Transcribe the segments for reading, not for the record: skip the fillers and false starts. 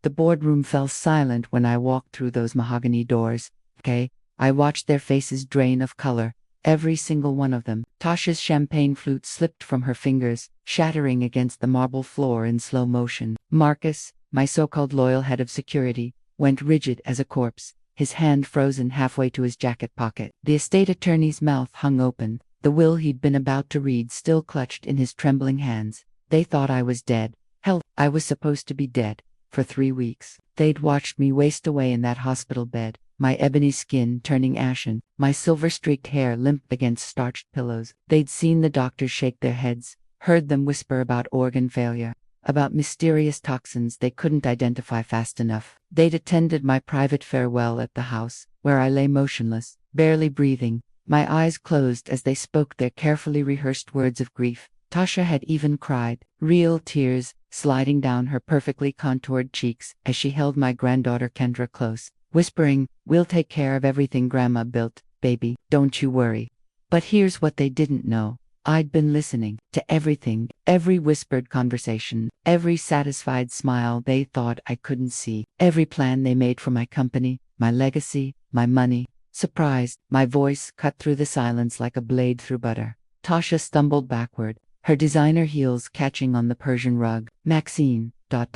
The boardroom fell silent when I walked through those mahogany doors. Okay, I watched their faces drain of color, every single one of them. Tasha's champagne flute slipped from her fingers, shattering against the marble floor in slow motion. Marcus, my so-called loyal head of security, went rigid as a corpse, his hand frozen halfway to his jacket pocket. The estate attorney's mouth hung open, the will he'd been about to read still clutched in his trembling hands. They thought I was dead. Hell, I was supposed to be dead. For 3 weeks. They'd watched me waste away in that hospital bed, my ebony skin turning ashen, my silver-streaked hair limp against starched pillows. They'd seen the doctors shake their heads, heard them whisper about organ failure, about mysterious toxins they couldn't identify fast enough. They'd attended my private farewell at the house, where I lay motionless, barely breathing, my eyes closed as they spoke their carefully rehearsed words of grief. Tasha had even cried, real tears sliding down her perfectly contoured cheeks as she held my granddaughter Kendra close, whispering, "We'll take care of everything Grandma built, baby, don't you worry." But here's what they didn't know. I'd been listening to everything, every whispered conversation, every satisfied smile they thought I couldn't see, every plan they made for my company, my legacy, my money. Surprised, my voice cut through the silence like a blade through butter. Tasha stumbled backward, her designer heels catching on the Persian rug. Maxine, ... but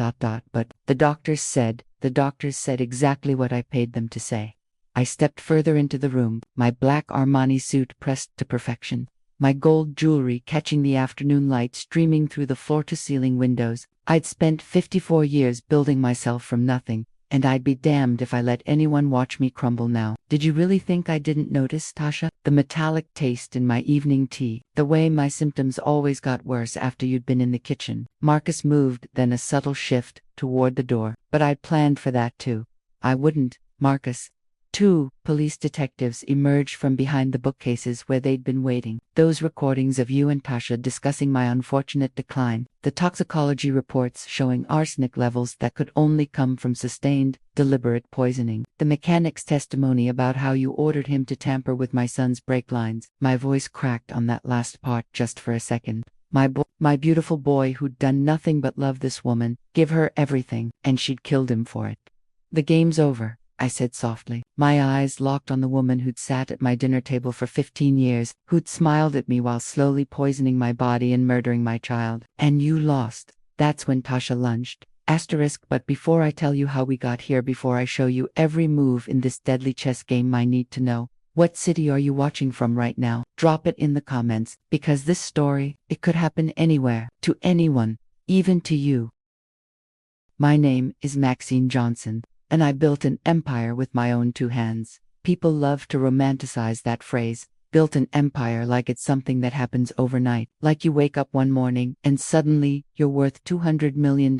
the doctors said exactly what I paid them to say. I stepped further into the room, my black Armani suit pressed to perfection, my gold jewelry catching the afternoon light streaming through the floor-to-ceiling windows. I'd spent 54 years building myself from nothing, and I'd be damned if I let anyone watch me crumble now. Did you really think I didn't notice, Tasha? The metallic taste in my evening tea, the way my symptoms always got worse after you'd been in the kitchen. Marcus moved, then a subtle shift, toward the door. But I'd planned for that too. I wouldn't, Marcus. 2 police detectives emerged from behind the bookcases where they'd been waiting. Those recordings of you and Tasha discussing my unfortunate decline, the toxicology reports showing arsenic levels that could only come from sustained, deliberate poisoning, the mechanic's testimony about how you ordered him to tamper with my son's brake lines. My voice cracked on that last part just for a second. My beautiful boy who'd done nothing but love this woman, give her everything, and she'd killed him for it. The game's over, I said softly, my eyes locked on the woman who'd sat at my dinner table for 15 years, who'd smiled at me while slowly poisoning my body and murdering my child. And you lost. That's when Tasha lunged. But before I tell you how we got here, before I show you every move in this deadly chess game, I need to know, what city are you watching from right now? Drop it in the comments, because this story, it could happen anywhere, to anyone, even to you. My name is Maxine Johnson, and I built an empire with my own 2 hands. People love to romanticize that phrase, built an empire, like it's something that happens overnight, like you wake up one morning and suddenly you're worth $200 million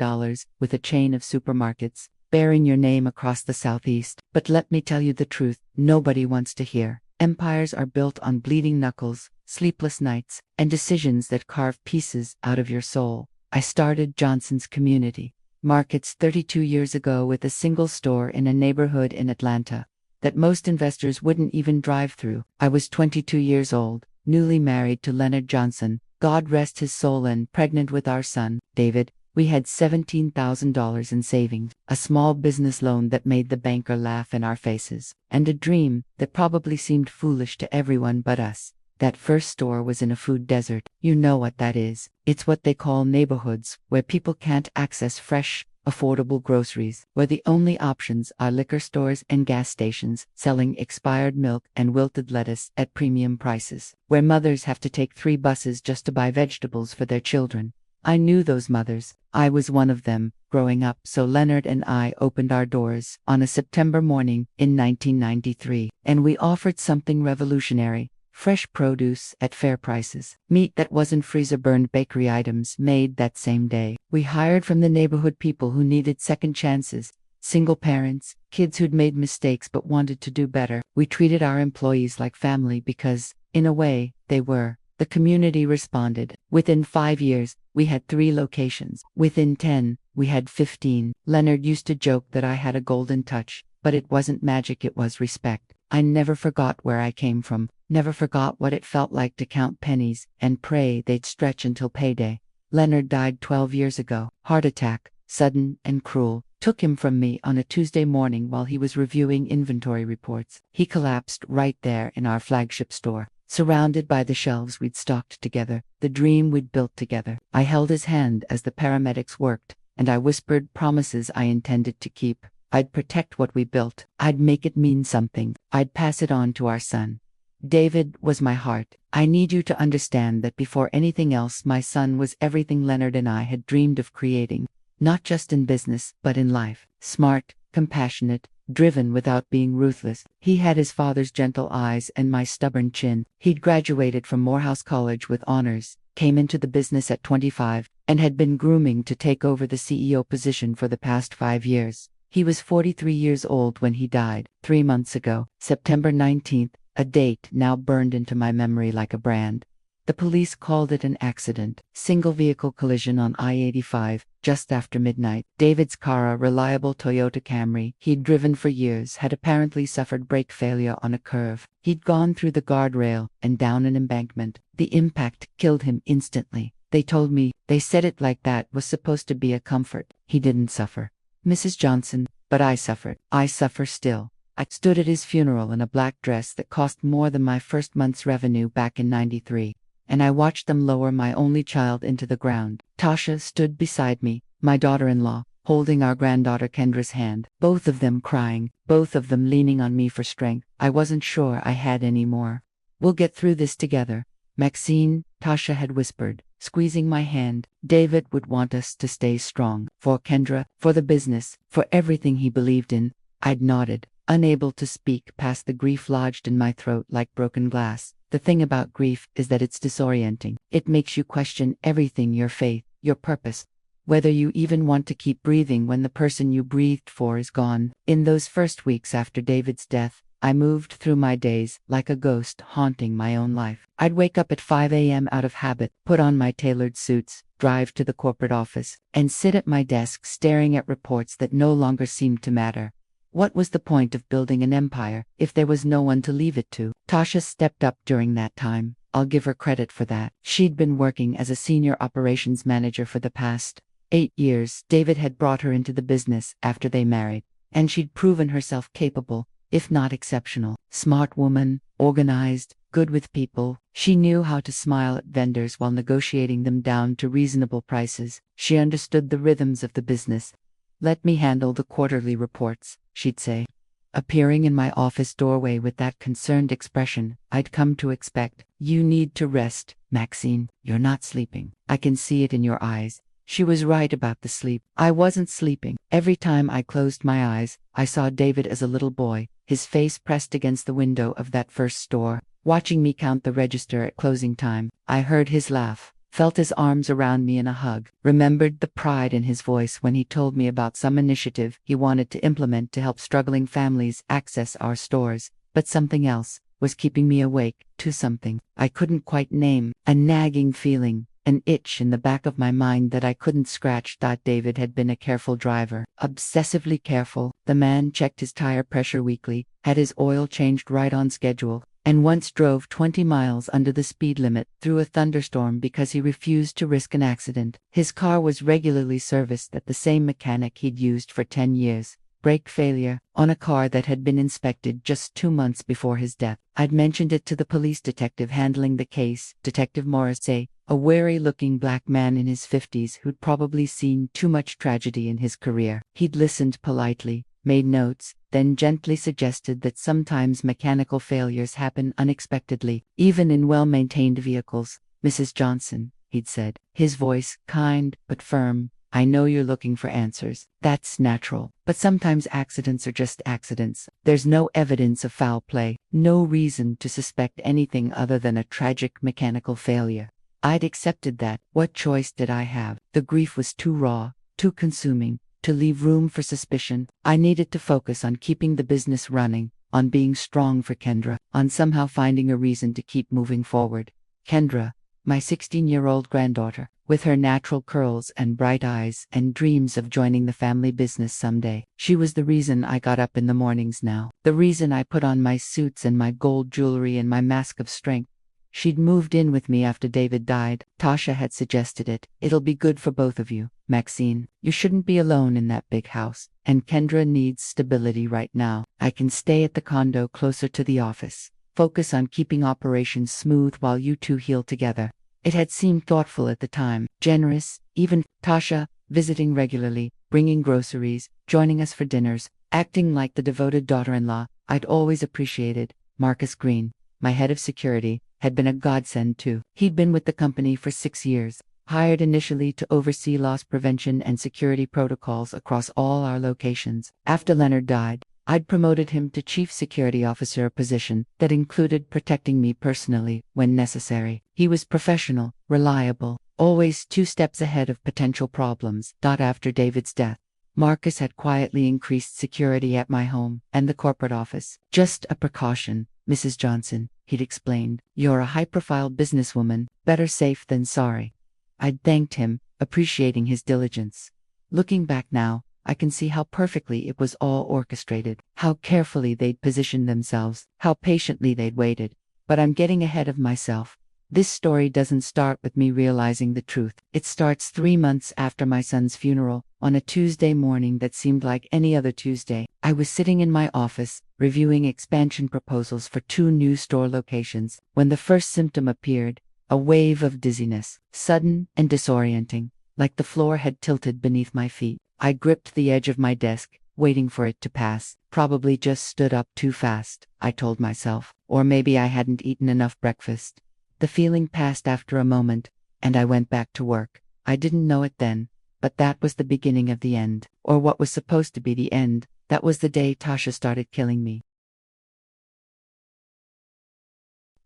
with a chain of supermarkets, bearing your name across the Southeast. But let me tell you the truth, nobody wants to hear. Empires are built on bleeding knuckles, sleepless nights, and decisions that carve pieces out of your soul. I started Johnson's Community Markets 32 years ago with a single store in a neighborhood in Atlanta that most investors wouldn't even drive through. I was 22 years old, newly married to Leonard Johnson, God rest his soul, and pregnant with our son, David. We had $17,000 in savings, a small business loan that made the banker laugh in our faces, and a dream that probably seemed foolish to everyone but us. That first store was in a food desert. You know what that is. It's what they call neighborhoods, where people can't access fresh, affordable groceries, where the only options are liquor stores and gas stations selling expired milk and wilted lettuce at premium prices, where mothers have to take 3 buses just to buy vegetables for their children. I knew those mothers. I was one of them, growing up. So Leonard and I opened our doors on a September morning in 1993, and we offered something revolutionary. Fresh produce at fair prices, meat that wasn't freezer-burned, bakery items made that same day. We hired from the neighborhood people who needed second chances, single parents, kids who'd made mistakes but wanted to do better. We treated our employees like family because, in a way, they were. The community responded. Within 5 years, we had 3 locations. Within 10, we had 15. Leonard used to joke that I had a golden touch, but it wasn't magic, it was respect. I never forgot where I came from, never forgot what it felt like to count pennies and pray they'd stretch until payday. Leonard died 12 years ago. Heart attack, sudden and cruel. took him from me on a Tuesday morning while he was reviewing inventory reports. He collapsed right there in our flagship store, surrounded by the shelves we'd stocked together, the dream we'd built together. I held his hand as the paramedics worked, and I whispered promises I intended to keep. I'd protect what we built. I'd make it mean something. I'd pass it on to our son. David was my heart. I need you to understand that before anything else, my son was everything Leonard and I had dreamed of creating, not just in business, but in life. Smart, compassionate, driven without being ruthless. He had his father's gentle eyes and my stubborn chin. He'd graduated from Morehouse College with honors, came into the business at 25, and had been grooming to take over the CEO position for the past 5 years. He was 43 years old when he died, 3 months ago, September 19th, a date now burned into my memory like a brand. The police called it an accident, single-vehicle collision on I-85, just after midnight. David's car, a reliable Toyota Camry he'd driven for years, had apparently suffered brake failure on a curve. He'd gone through the guardrail and down an embankment. The impact killed him instantly. They told me, they said it like that was supposed to be a comfort. He didn't suffer, Mrs. Johnson, but I suffered. I suffer still. I stood at his funeral in a black dress that cost more than my first month's revenue back in '93, and I watched them lower my only child into the ground. Tasha stood beside me, my daughter-in-law, holding our granddaughter Kendra's hand, both of them crying, both of them leaning on me for strength. I wasn't sure I had any more. "We'll get through this together, Maxine," Tasha had whispered, squeezing my hand. David would want us to stay strong. For Kendra, for the business, for everything he believed in. I'd nodded, unable to speak past the grief lodged in my throat like broken glass. The thing about grief is that it's disorienting. It makes you question everything: your faith, your purpose, whether you even want to keep breathing when the person you breathed for is gone. In those first weeks after David's death, I moved through my days like a ghost haunting my own life. I'd wake up at 5 a.m. out of habit, put on my tailored suits, drive to the corporate office, and sit at my desk staring at reports that no longer seemed to matter. What was the point of building an empire if there was no one to leave it to? Tasha stepped up during that time. I'll give her credit for that. She'd been working as a senior operations manager for the past 8 years. David had brought her into the business after they married, and she'd proven herself capable, if not exceptional. Smart woman, organized, good with people. She knew how to smile at vendors while negotiating them down to reasonable prices. She understood the rhythms of the business. "Let me handle the quarterly reports," she'd say, appearing in my office doorway with that concerned expression I'd come to expect. "You need to rest, Maxine. You're not sleeping. I can see it in your eyes." She was right about the sleep. I wasn't sleeping. Every time I closed my eyes, I saw David as a little boy, his face pressed against the window of that first store, watching me count the register at closing time. I heard his laugh, felt his arms around me in a hug, remembered the pride in his voice when he told me about some initiative he wanted to implement to help struggling families access our stores. But something else was keeping me awake, to something I couldn't quite name, a nagging feeling, an itch in the back of my mind that I couldn't scratch. David had been a careful driver, obsessively careful. The man checked his tire pressure weekly, had his oil changed right on schedule, and once drove 20 miles under the speed limit through a thunderstorm because he refused to risk an accident. His car was regularly serviced at the same mechanic he'd used for 10 years. Brake failure on a car that had been inspected just 2 months before his death. I'd mentioned it to the police detective handling the case, Detective Morrissey, a wary-looking black man in his 50s who'd probably seen too much tragedy in his career. He'd listened politely, made notes, then gently suggested that sometimes mechanical failures happen unexpectedly, even in well-maintained vehicles. "Mrs. Johnson," he'd said, his voice kind but firm, "I know you're looking for answers. That's natural. But sometimes accidents are just accidents. There's no evidence of foul play, no reason to suspect anything other than a tragic mechanical failure." I'd accepted that. What choice did I have? The grief was too raw, too consuming, to leave room for suspicion. I needed to focus on keeping the business running, on being strong for Kendra, on somehow finding a reason to keep moving forward. Kendra, my 16-year-old granddaughter, with her natural curls and bright eyes and dreams of joining the family business someday. She was the reason I got up in the mornings now, the reason I put on my suits and my gold jewelry and my mask of strength. She'd moved in with me after David died. Tasha had suggested it. It'll be good for both of you, Maxine. You shouldn't be alone in that big house. And Kendra needs stability right now. I can stay at the condo closer to the office. Focus on keeping operations smooth while you two heal together. It had seemed thoughtful at the time, generous, even Tasha, visiting regularly, bringing groceries, joining us for dinners, acting like the devoted daughter-in-law I'd always appreciated. Marcus Green, my head of security, had been a godsend too. He'd been with the company for 6 years, hired initially to oversee loss prevention and security protocols across all our locations. After Leonard died, I'd promoted him to Chief Security Officer, a position that included protecting me personally when necessary. He was professional, reliable, always 2 steps ahead of potential problems. After David's death, Marcus had quietly increased security at my home and the corporate office. Just a precaution, Mrs. Johnson, he'd explained. You're a high-profile businesswoman, better safe than sorry. I'd thanked him, appreciating his diligence. Looking back now, I can see how perfectly it was all orchestrated, how carefully they'd positioned themselves, how patiently they'd waited. But I'm getting ahead of myself. This story doesn't start with me realizing the truth. It starts 3 months after my son's funeral, on a Tuesday morning that seemed like any other Tuesday. I was sitting in my office, reviewing expansion proposals for 2 new store locations, when the first symptom appeared, a wave of dizziness, sudden and disorienting, like the floor had tilted beneath my feet. I gripped the edge of my desk, waiting for it to pass. Probably just stood up too fast, I told myself, or maybe I hadn't eaten enough breakfast. The feeling passed after a moment, and I went back to work. I didn't know it then, but that was the beginning of the end, or what was supposed to be the end. That was the day Tasha started killing me.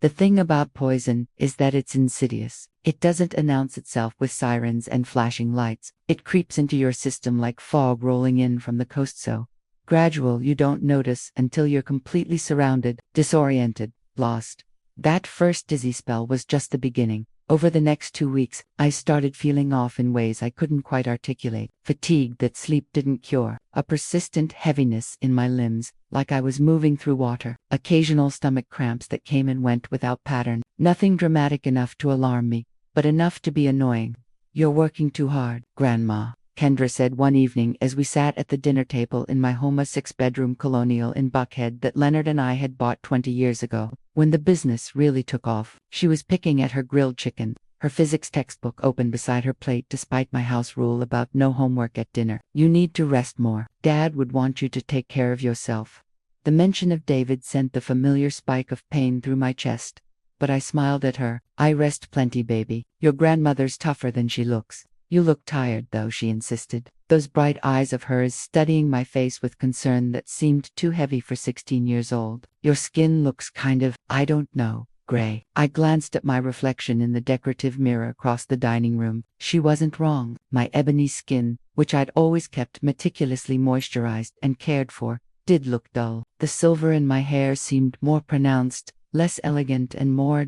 The thing about poison is that it's insidious. It doesn't announce itself with sirens and flashing lights. It creeps into your system like fog rolling in from the coast, so gradual. You don't notice until you're completely surrounded, disoriented, lost. That first dizzy spell was just the beginning. Over the next 2 weeks, I started feeling off in ways I couldn't quite articulate. Fatigue that sleep didn't cure. A persistent heaviness in my limbs, like I was moving through water. Occasional stomach cramps that came and went without pattern. Nothing dramatic enough to alarm me, but enough to be annoying. You're working too hard, Grandma, Kendra said one evening as we sat at the dinner table in my home, a 6-bedroom colonial in Buckhead that Leonard and I had bought 20 years ago. When the business really took off, she was picking at her grilled chicken, her physics textbook open beside her plate despite my house rule about no homework at dinner. You need to rest more. Dad would want you to take care of yourself. The mention of David sent the familiar spike of pain through my chest, but I smiled at her. I rest plenty, baby. Your grandmother's tougher than she looks. You look tired, though, she insisted, those bright eyes of hers studying my face with concern that seemed too heavy for 16 years old. Your skin looks kind of, I don't know, gray. I glanced at my reflection in the decorative mirror across the dining room. She wasn't wrong. My ebony skin, which I'd always kept meticulously moisturized and cared for, did look dull. The silver in my hair seemed more pronounced, less elegant and more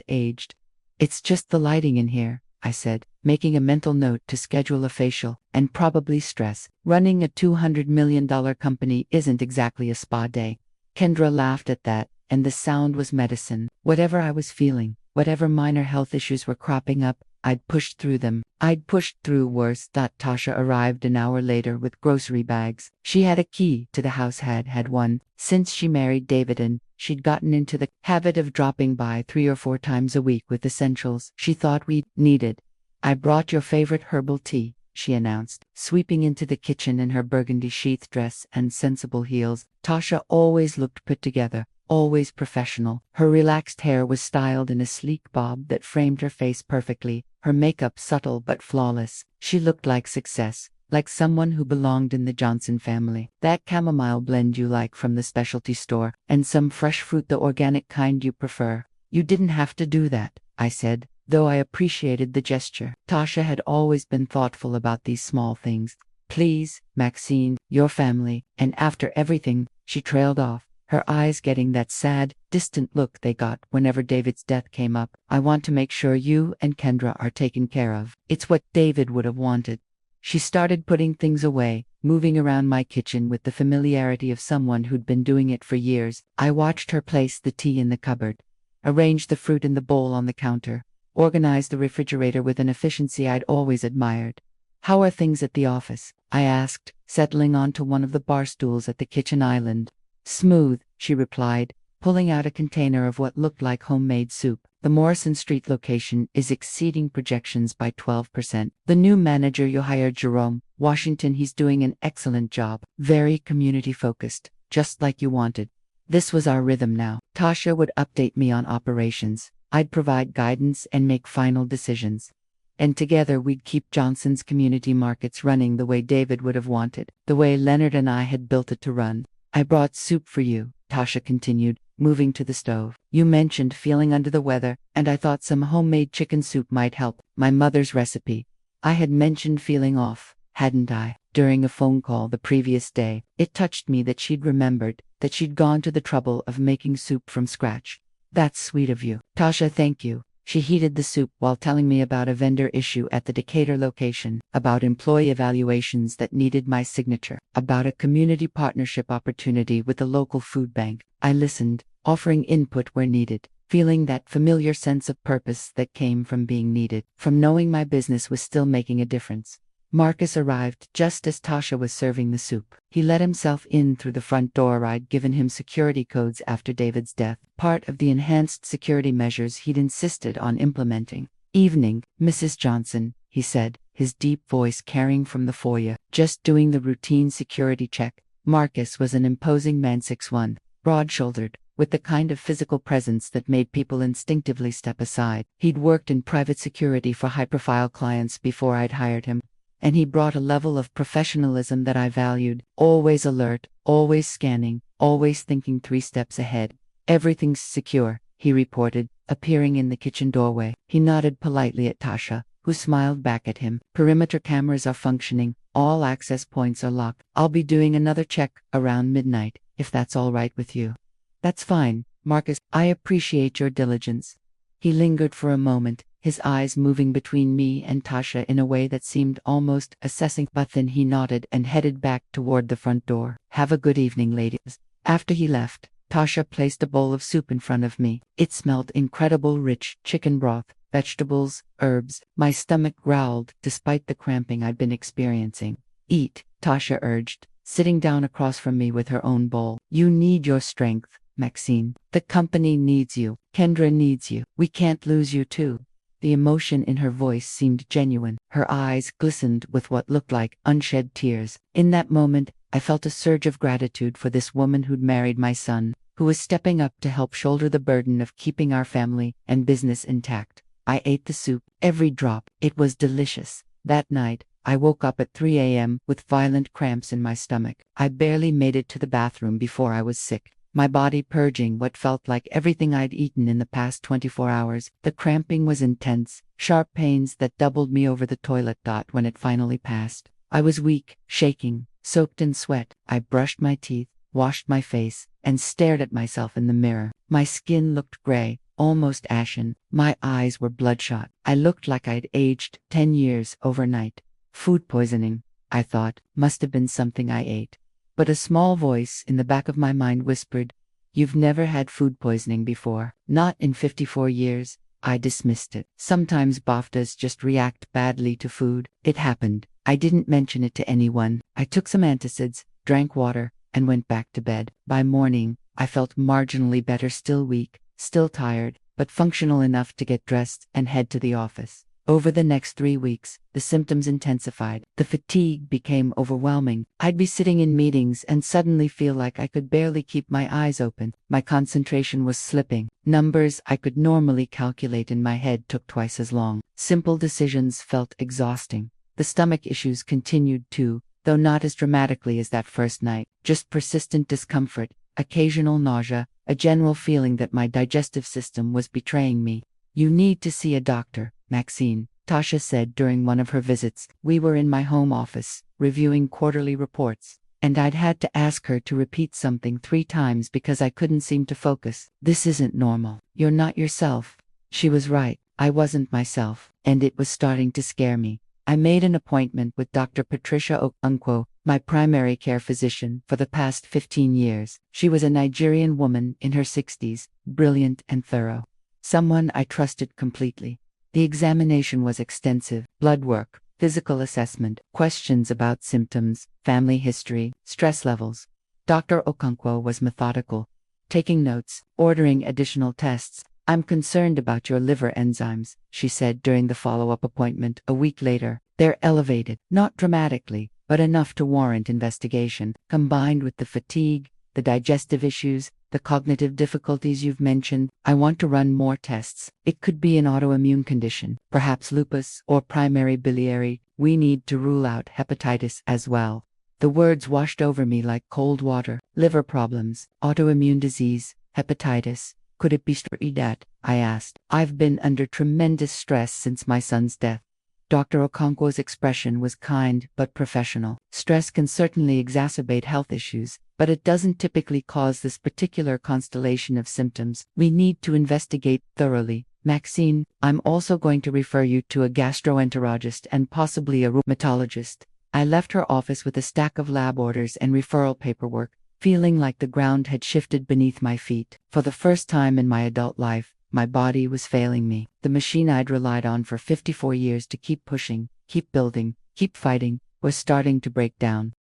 aged. It's just the lighting in here, I said, making a mental note to schedule a facial, and probably stress. Running a $200 million company isn't exactly a spa day. Kendra laughed at that, and the sound was medicine. Whatever I was feeling, whatever minor health issues were cropping up, I'd pushed through them. I'd pushed through worse. Tasha arrived an hour later with grocery bags. She had a key to the house, had one since she married David, and she'd gotten into the habit of dropping by 3 or 4 times a week with essentials she thought we'd needed. I brought your favorite herbal tea, she announced, sweeping into the kitchen in her burgundy sheath dress and sensible heels. Tasha always looked put together, always professional. Her relaxed hair was styled in a sleek bob that framed her face perfectly, her makeup subtle but flawless. She looked like success, like someone who belonged in the Johnson family. That chamomile blend you like from the specialty store, and some fresh fruit, the organic kind you prefer. You didn't have to do that, I said, though I appreciated the gesture. Tasha had always been thoughtful about these small things. Please, Maxine, your family, and after everything, she trailed off, her eyes getting that sad, distant look they got whenever David's death came up. I want to make sure you and Kendra are taken care of. It's what David would have wanted. She started putting things away, moving around my kitchen with the familiarity of someone who'd been doing it for years. I watched her place the tea in the cupboard, arranged the fruit in the bowl on the counter, organized the refrigerator with an efficiency I'd always admired. "How are things at the office?" I asked, settling onto one of the bar stools at the kitchen island. "Smooth," she replied, pulling out a container of what looked like homemade soup. "The Morrison Street location is exceeding projections by 12%. The new manager you hired, Jerome Washington, he's doing an excellent job. Very community-focused, just like you wanted." This was our rhythm now. Tasha would update me on operations. I'd provide guidance and make final decisions. And together we'd keep Johnson's community markets running the way David would have wanted, the way Leonard and I had built it to run. "I brought soup for you," Tasha continued, moving to the stove. "You mentioned feeling under the weather, and I thought some homemade chicken soup might help. My mother's recipe." I had mentioned feeling off, hadn't I, during a phone call the previous day? It touched me that she'd remembered, that she'd gone to the trouble of making soup from scratch. "That's sweet of you, Tasha, thank you." She heated the soup while telling me about a vendor issue at the Decatur location, about employee evaluations that needed my signature, about a community partnership opportunity with the local food bank. I listened, offering input where needed, feeling that familiar sense of purpose that came from being needed, from knowing my business was still making a difference. Marcus arrived just as Tasha was serving the soup. He let himself in through the front door. I'd given him security codes after David's death, part of the enhanced security measures he'd insisted on implementing. "Evening, Mrs. Johnson," he said, his deep voice carrying from the foyer. "Just doing the routine security check." Marcus was an imposing man, 6'1", broad-shouldered, with the kind of physical presence that made people instinctively step aside. He'd worked in private security for high-profile clients before I'd hired him, and he brought a level of professionalism that I valued. Always alert, always scanning, always thinking 3 steps ahead. "Everything's secure," he reported, appearing in the kitchen doorway. He nodded politely at Tasha, who smiled back at him. "Perimeter cameras are functioning. All access points are locked. I'll be doing another check around midnight, if that's all right with you." "That's fine, Marcus. I appreciate your diligence." He lingered for a moment, his eyes moving between me and Tasha in a way that seemed almost assessing, but then he nodded and headed back toward the front door. "Have a good evening, ladies." After he left, Tasha placed a bowl of soup in front of me. It smelled incredible, rich chicken broth, vegetables, herbs. My stomach growled despite the cramping I'd been experiencing. "Eat," Tasha urged, sitting down across from me with her own bowl. "You need your strength, Maxine. The company needs you. Kendra needs you. We can't lose you too." The emotion in her voice seemed genuine. Her eyes glistened with what looked like unshed tears. In that moment, I felt a surge of gratitude for this woman who'd married my son, who was stepping up to help shoulder the burden of keeping our family and business intact. I ate the soup, every drop. It was delicious. That night, I woke up at 3 a.m. with violent cramps in my stomach. I barely made it to the bathroom before I was sick, my body purging what felt like everything I'd eaten in the past 24 hours. The cramping was intense, sharp pains that doubled me over the toilet when it finally passed. I was weak, shaking, soaked in sweat. I brushed my teeth, washed my face, and stared at myself in the mirror. My skin looked gray, almost ashen. My eyes were bloodshot. I looked like I'd aged 10 years overnight. Food poisoning, I thought, must have been something I ate. But a small voice in the back of my mind whispered, "You've never had food poisoning before." "Not in 54 years. I dismissed it. Sometimes BAFTAs just react badly to food. It happened. I didn't mention it to anyone. I took some antacids, drank water, and went back to bed. By morning, I felt marginally better, still weak, still tired, but functional enough to get dressed and head to the office. Over the next 3 weeks, the symptoms intensified. The fatigue became overwhelming. I'd be sitting in meetings and suddenly feel like I could barely keep my eyes open. My concentration was slipping. Numbers I could normally calculate in my head took twice as long. Simple decisions felt exhausting. The stomach issues continued too, though not as dramatically as that first night. Just persistent discomfort, occasional nausea, a general feeling that my digestive system was betraying me. "You need to see a doctor, Maxine," Tasha said during one of her visits. We were in my home office, reviewing quarterly reports, and I'd had to ask her to repeat something 3 times because I couldn't seem to focus. "This isn't normal. You're not yourself." She was right. I wasn't myself, and it was starting to scare me. I made an appointment with Dr. Patricia Okonkwo, my primary care physician for the past 15 years. She was a Nigerian woman in her 60s, brilliant and thorough. someone I trusted completely. The examination was extensive: blood work, physical assessment, questions about symptoms, family history, stress levels. Dr. Okonkwo was methodical, taking notes, ordering additional tests. "I'm concerned about your liver enzymes," she said during the follow-up appointment a week later. "They're elevated, not dramatically, but enough to warrant investigation. Combined with the fatigue, the digestive issues, the cognitive difficulties you've mentioned, I want to run more tests. It could be an autoimmune condition, perhaps lupus or primary biliary. We need to rule out hepatitis as well." The words washed over me like cold water. Liver problems, autoimmune disease, hepatitis. Could it be that? I asked. "I've been under tremendous stress since my son's death." Dr. Okonkwo's expression was kind but professional. "Stress can certainly exacerbate health issues, but it doesn't typically cause this particular constellation of symptoms. We need to investigate thoroughly. Maxine, I'm also going to refer you to a gastroenterologist and possibly a rheumatologist." I left her office with a stack of lab orders and referral paperwork, feeling like the ground had shifted beneath my feet. For the first time in my adult life, my body was failing me. The machine I'd relied on for 54 years to keep pushing, keep building, keep fighting, was starting to break down.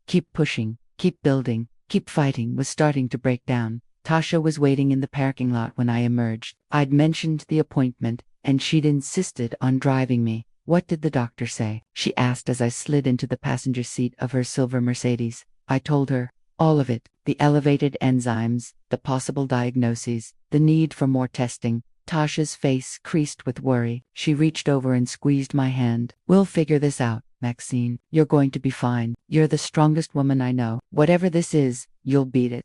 Keep pushing, keep building, keep fighting was starting to break down. Tasha was waiting in the parking lot when I emerged. I'd mentioned the appointment, and she'd insisted on driving me. "What did the doctor say?" she asked as I slid into the passenger seat of her silver Mercedes. I told her all of it: the elevated enzymes, the possible diagnoses, the need for more testing. Tasha's face creased with worry. She reached over and squeezed my hand. "We'll figure this out, Maxine. You're going to be fine. You're the strongest woman I know. Whatever this is, you'll beat it."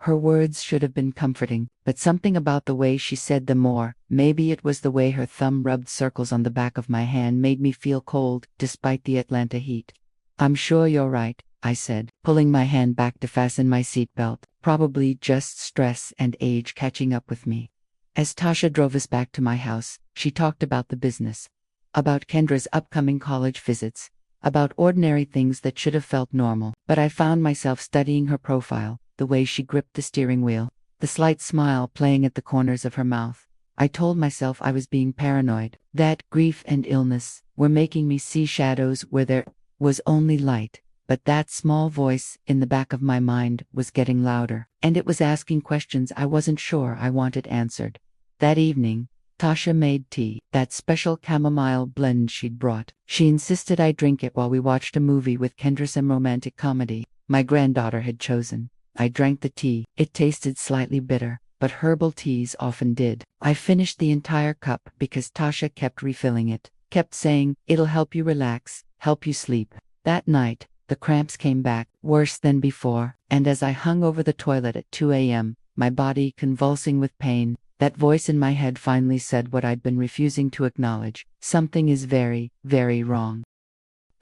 Her words should have been comforting, but something about the way she said them, or maybe it was the way her thumb rubbed circles on the back of my hand, made me feel cold, despite the Atlanta heat. "I'm sure you're right," I said, pulling my hand back to fasten my seatbelt. "Probably just stress and age catching up with me." As Tasha drove us back to my house, she talked about the business, about Kendra's upcoming college visits, about ordinary things that should have felt normal. But I found myself studying her profile, the way she gripped the steering wheel, the slight smile playing at the corners of her mouth. I told myself I was being paranoid, that grief and illness were making me see shadows where there was only light. But that small voice in the back of my mind was getting louder, and it was asking questions I wasn't sure I wanted answered. That evening, Tasha made tea, that special chamomile blend she'd brought. She insisted I drink it while we watched a movie with Kendra, some romantic comedy my granddaughter had chosen. I drank the tea. It tasted slightly bitter, but herbal teas often did. I finished the entire cup because Tasha kept refilling it, kept saying, "It'll help you relax, help you sleep." That night, the cramps came back, worse than before, and as I hung over the toilet at 2 a.m., my body convulsing with pain, that voice in my head finally said what I'd been refusing to acknowledge: something is very, very wrong.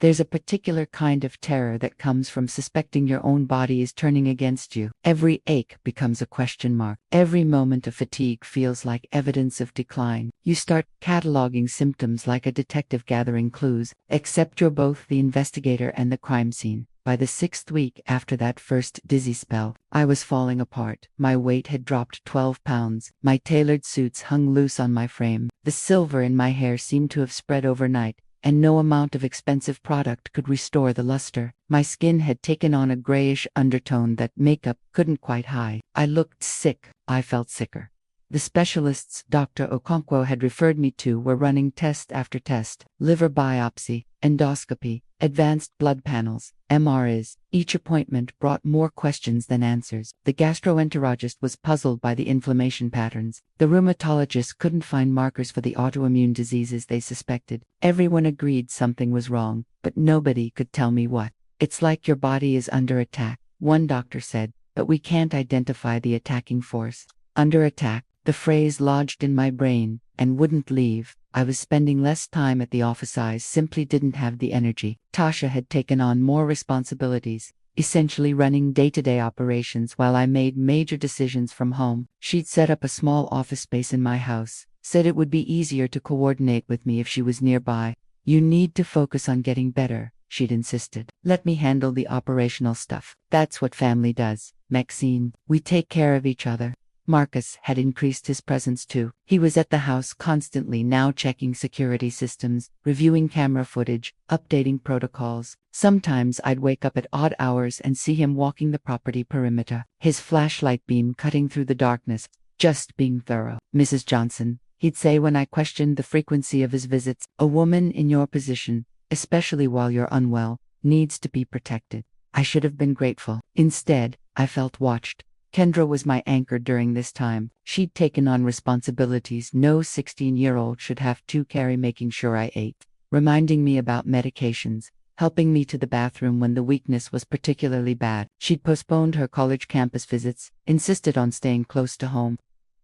There's a particular kind of terror that comes from suspecting your own body is turning against you. Every ache becomes a question mark. Every moment of fatigue feels like evidence of decline. You start cataloging symptoms like a detective gathering clues, except you're both the investigator and the crime scene. By the 6th week after that first dizzy spell, I was falling apart. My weight had dropped 12 pounds. My tailored suits hung loose on my frame. The silver in my hair seemed to have spread overnight, and no amount of expensive product could restore the luster. My skin had taken on a grayish undertone that makeup couldn't quite hide. I looked sick. I felt sicker. The specialists Dr. Okonkwo had referred me to were running test after test: liver biopsy, endoscopy, advanced blood panels, MRIs. Each appointment brought more questions than answers. The gastroenterologist was puzzled by the inflammation patterns. The rheumatologist couldn't find markers for the autoimmune diseases they suspected. Everyone agreed something was wrong, but nobody could tell me what. "It's like your body is under attack," one doctor said, "but we can't identify the attacking force." Under attack. The phrase lodged in my brain and wouldn't leave. I was spending less time at the office. I simply didn't have the energy. Tasha had taken on more responsibilities, essentially running day-to-day operations while I made major decisions from home. She'd set up a small office space in my house, said it would be easier to coordinate with me if she was nearby. "You need to focus on getting better," she'd insisted. Let me handle the operational stuff. That's what family does, Maxine. We take care of each other. Marcus had increased his presence too. He was at the house constantly, now checking security systems, reviewing camera footage, updating protocols. Sometimes I'd wake up at odd hours and see him walking the property perimeter, his flashlight beam cutting through the darkness, just being thorough. Mrs. Johnson, he'd say when I questioned the frequency of his visits, a woman in your position, especially while you're unwell, needs to be protected. I should have been grateful. Instead, I felt watched. Kendra was my anchor during this time. She'd taken on responsibilities no 16-year-old should have to carry, making sure I ate, reminding me about medications, helping me to the bathroom when the weakness was particularly bad. She'd postponed her college campus visits, insisted on staying close to home.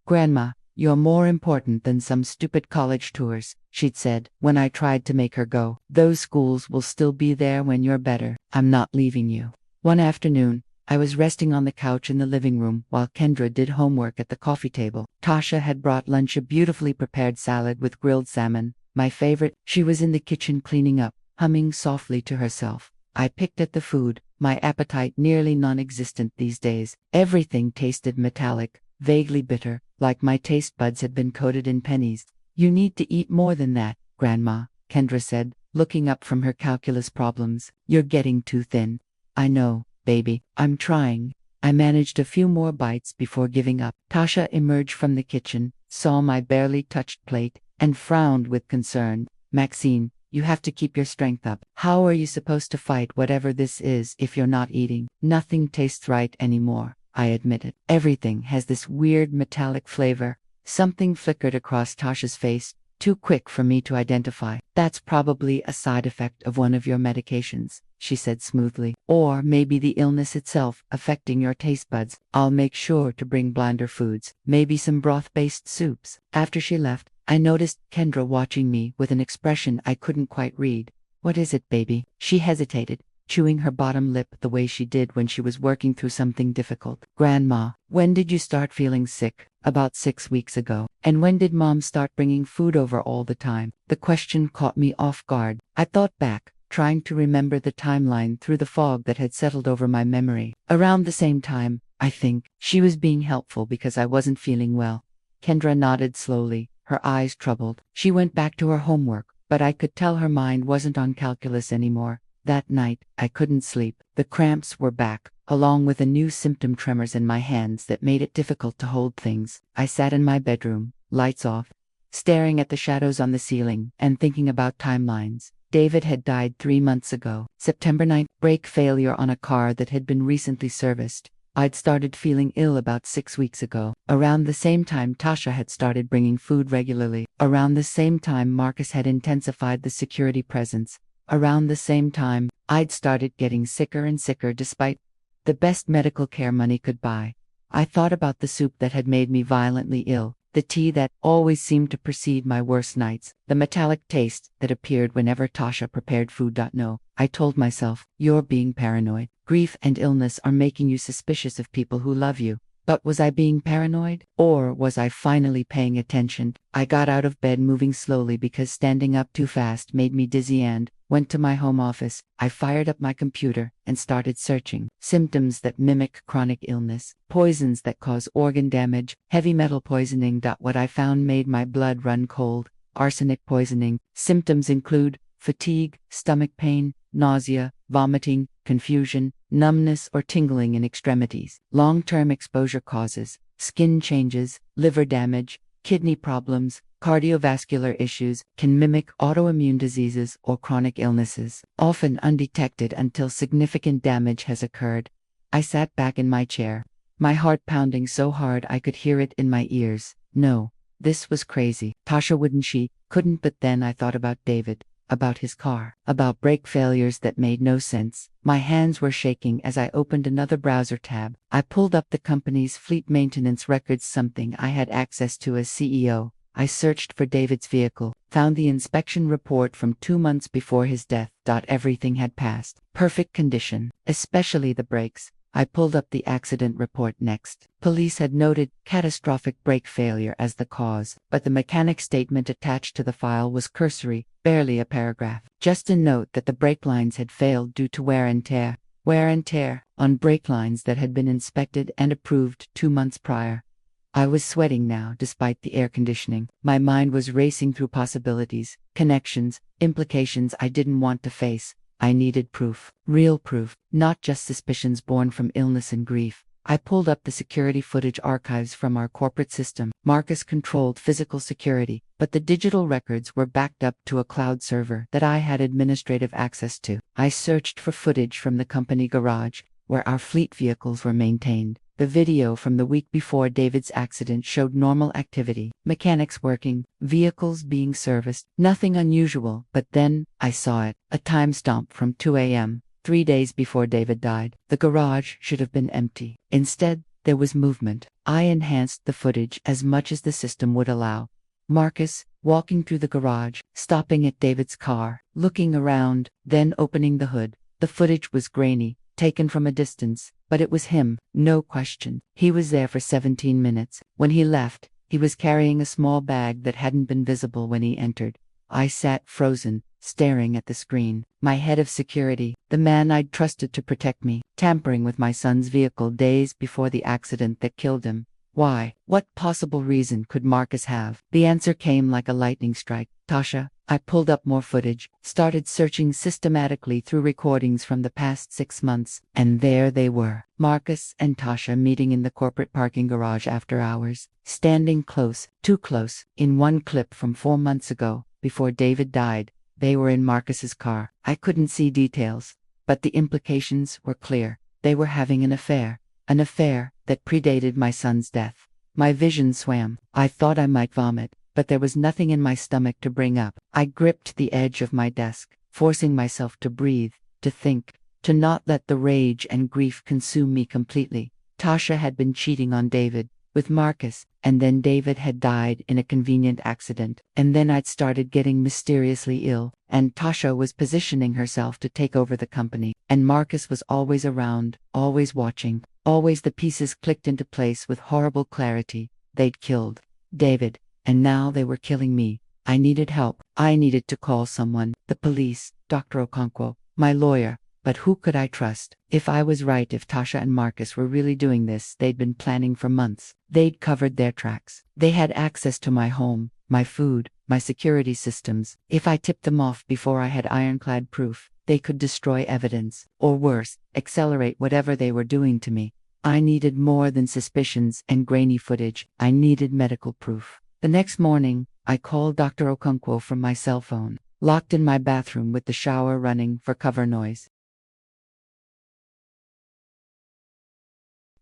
"Grandma, you're more important than some stupid college tours," she'd said when I tried to make her go. "Those schools will still be there when you're better. I'm not leaving you." One afternoon, I was resting on the couch in the living room while Kendra did homework at the coffee table. Tasha had brought lunch, a beautifully prepared salad with grilled salmon, my favorite. She was in the kitchen cleaning up, humming softly to herself. I picked at the food, my appetite nearly non-existent these days. Everything tasted metallic, vaguely bitter, like my taste buds had been coated in pennies. "You need to eat more than that, Grandma," Kendra said, looking up from her calculus problems. "You're getting too thin." "I know, baby, I'm trying." I managed a few more bites before giving up. Tasha emerged from the kitchen, saw my barely touched plate, and frowned with concern. "Maxine, you have to keep your strength up. How are you supposed to fight whatever this is if you're not eating?" "Nothing tastes right anymore," I admitted. "Everything has this weird metallic flavor." Something flickered across Tasha's face, too quick for me to identify. "That's probably a side effect of one of your medications," she said smoothly. "Or maybe the illness itself affecting your taste buds. I'll make sure to bring blander foods, maybe some broth-based soups." After she left, I noticed Kendra watching me with an expression I couldn't quite read. "What is it, baby?" She hesitated, chewing her bottom lip the way she did when she was working through something difficult. "Grandma, when did you start feeling sick?" "About 6 weeks ago." "And when did Mom start bringing food over all the time?" The question caught me off guard. I thought back, trying to remember the timeline through the fog that had settled over my memory. "Around the same time, I think." She was being helpful because I wasn't feeling well. Kendra nodded slowly, her eyes troubled. She went back to her homework, but I could tell her mind wasn't on calculus anymore. That night, I couldn't sleep. The cramps were back, along with a new symptom, tremors in my hands that made it difficult to hold things. I sat in my bedroom, lights off, staring at the shadows on the ceiling, and thinking about timelines. David had died 3 months ago. September 9th, brake failure on a car that had been recently serviced. I'd started feeling ill about 6 weeks ago. Around the same time, Tasha had started bringing food regularly. Around the same time, Marcus had intensified the security presence. Around the same time, I'd started getting sicker and sicker despite the best medical care money could buy. I thought about the soup that had made me violently ill, the tea that always seemed to precede my worst nights, the metallic taste that appeared whenever Tasha prepared food. No, I told myself, "You're being paranoid. Grief and illness are making you suspicious of people who love you." But was I being paranoid? Or was I finally paying attention? I got out of bed moving slowly because standing up too fast made me dizzy and went to my home office. I fired up my computer and started searching. Symptoms that mimic chronic illness, poisons that cause organ damage, heavy metal poisoning. What I found made my blood run cold. Arsenic poisoning. Symptoms include fatigue, stomach pain, nausea, vomiting, confusion, numbness or tingling in extremities. Long-term exposure causes skin changes, liver damage, kidney problems, cardiovascular issues, can mimic autoimmune diseases or chronic illnesses, often undetected until significant damage has occurred. I sat back in my chair, my heart pounding so hard I could hear it in my ears. No, this was crazy. Tasha couldn't, but then I thought about David, about his car, about brake failures that made no sense. My hands were shaking as I opened another browser tab. I pulled up the company's fleet maintenance records, something I had access to as CEO. I searched for David's vehicle, found the inspection report from 2 months before his death. Everything had passed. Perfect condition, especially the brakes. I pulled up the accident report next. Police had noted catastrophic brake failure as the cause, but the mechanic's statement attached to the file was cursory, barely a paragraph. Just a note that the brake lines had failed due to wear and tear. Wear and tear on brake lines that had been inspected and approved 2 months prior. I was sweating now, despite the air conditioning. My mind was racing through possibilities, connections, implications I didn't want to face. I needed proof. Real proof, not just suspicions born from illness and grief. I pulled up the security footage archives from our corporate system. Marcus controlled physical security, but the digital records were backed up to a cloud server that I had administrative access to. I searched for footage from the company garage, where our fleet vehicles were maintained. The video from the week before David's accident showed normal activity, mechanics working, vehicles being serviced, nothing unusual, but then, I saw it, a timestamp from 2 a.m., 3 days before David died. The garage should have been empty. Instead, there was movement. I enhanced the footage as much as the system would allow. Marcus, walking through the garage, stopping at David's car, looking around, then opening the hood. The footage was grainy, taken from a distance, but it was him, no question. He was there for 17 minutes. When he left, he was carrying a small bag that hadn't been visible when he entered. I sat frozen, staring at the screen. My head of security, the man I'd trusted to protect me, tampering with my son's vehicle days before the accident that killed him. Why? What possible reason could Marcus have? The answer came like a lightning strike. Tasha. I pulled up more footage, started searching systematically through recordings from the past 6 months, and there they were. Marcus and Tasha meeting in the corporate parking garage after hours, standing close, too close. In one clip from 4 months ago, before David died, they were in Marcus's car. I couldn't see details, but the implications were clear. They were having an affair that predated my son's death. My vision swam. I thought I might vomit, but there was nothing in my stomach to bring up. I gripped the edge of my desk, forcing myself to breathe, to think, to not let the rage and grief consume me completely. Tasha had been cheating on David, with Marcus, and then David had died in a convenient accident, and then I'd started getting mysteriously ill, and Tasha was positioning herself to take over the company, and Marcus was always around, always watching, always the pieces clicked into place with horrible clarity. They'd killed David, and now they were killing me. I needed help. I needed to call someone, the police, Dr. Okonkwo, my lawyer. But who could I trust? If I was right, if Tasha and Marcus were really doing this, they'd been planning for months. They'd covered their tracks. They had access to my home, my food, my security systems. If I tipped them off before I had ironclad proof, they could destroy evidence, or worse, accelerate whatever they were doing to me. I needed more than suspicions and grainy footage. I needed medical proof. The next morning, I called Dr. Okonkwo from my cell phone, locked in my bathroom with the shower running for cover noise.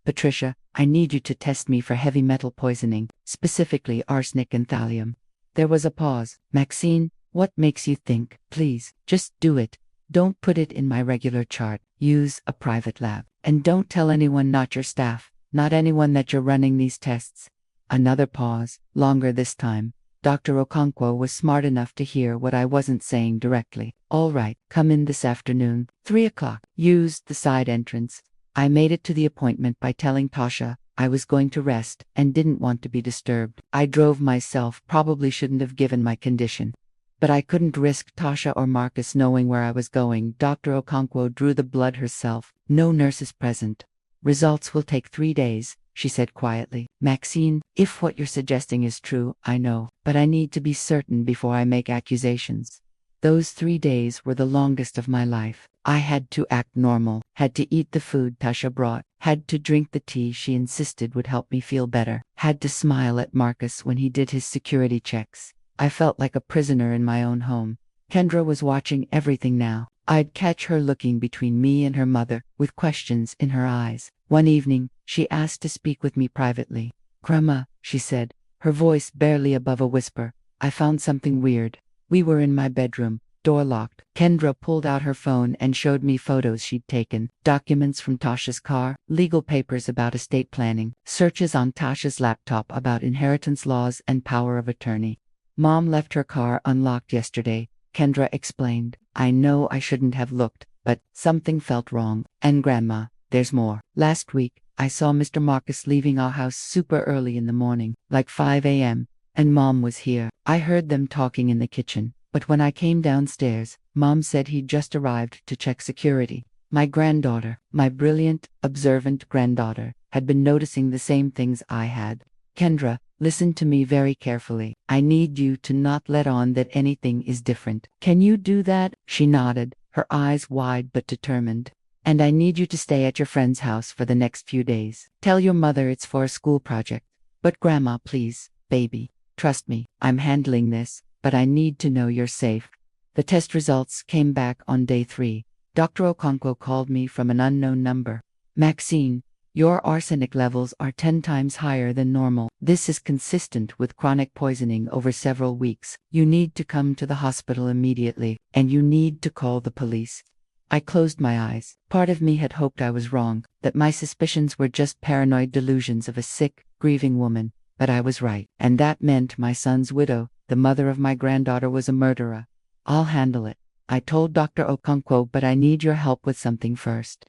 Patricia, I need you to test me for heavy metal poisoning, specifically arsenic and thallium. There was a pause. Maxine, what makes you think? Please, just do it. Don't put it in my regular chart. Use a private lab. And don't tell anyone, not your staff, not anyone, that you're running these tests. Another pause, longer this time. Dr. Okonkwo was smart enough to hear what I wasn't saying directly. All right, come in this afternoon, 3 o'clock. Use the side entrance. I made it to the appointment by telling Tasha I was going to rest and didn't want to be disturbed. I drove myself, probably shouldn't have given my condition. But I couldn't risk Tasha or Marcus knowing where I was going. Dr. Okonkwo drew the blood herself. No nurses present. Results will take 3 days, she said quietly. Maxine, if what you're suggesting is true, I know, but I need to be certain before I make accusations. Those 3 days were the longest of my life. I had to act normal, had to eat the food Tasha brought, had to drink the tea she insisted would help me feel better, had to smile at Marcus when he did his security checks. I felt like a prisoner in my own home. Kendra was watching everything now. I'd catch her looking between me and her mother, with questions in her eyes. One evening, she asked to speak with me privately. Grandma, she said, her voice barely above a whisper. I found something weird. We were in my bedroom, door locked. Kendra pulled out her phone and showed me photos she'd taken, documents from Tasha's car, legal papers about estate planning, searches on Tasha's laptop about inheritance laws and power of attorney. Mom left her car unlocked yesterday, Kendra explained. I know I shouldn't have looked, but something felt wrong. And Grandma, there's more. Last week, I saw Mr. Marcus leaving our house super early in the morning, like 5 a.m., and Mom was here. I heard them talking in the kitchen, but when I came downstairs, Mom said he'd just arrived to check security. My granddaughter, my brilliant, observant granddaughter, had been noticing the same things I had. Kendra, listen to me very carefully. I need you to not let on that anything is different. Can you do that? She nodded, her eyes wide but determined. And I need you to stay at your friend's house for the next few days. Tell your mother it's for a school project. But Grandma, please, baby, trust me, I'm handling this, but I need to know you're safe. The test results came back on day 3. Dr. Okonkwo called me from an unknown number. Maxine, your arsenic levels are 10 times higher than normal. This is consistent with chronic poisoning over several weeks. You need to come to the hospital immediately, and you need to call the police. I closed my eyes. Part of me had hoped I was wrong, that my suspicions were just paranoid delusions of a sick, grieving woman, but I was right. And that meant my son's widow, the mother of my granddaughter, was a murderer. I'll handle it, I told Dr. Okonkwo, but I need your help with something first.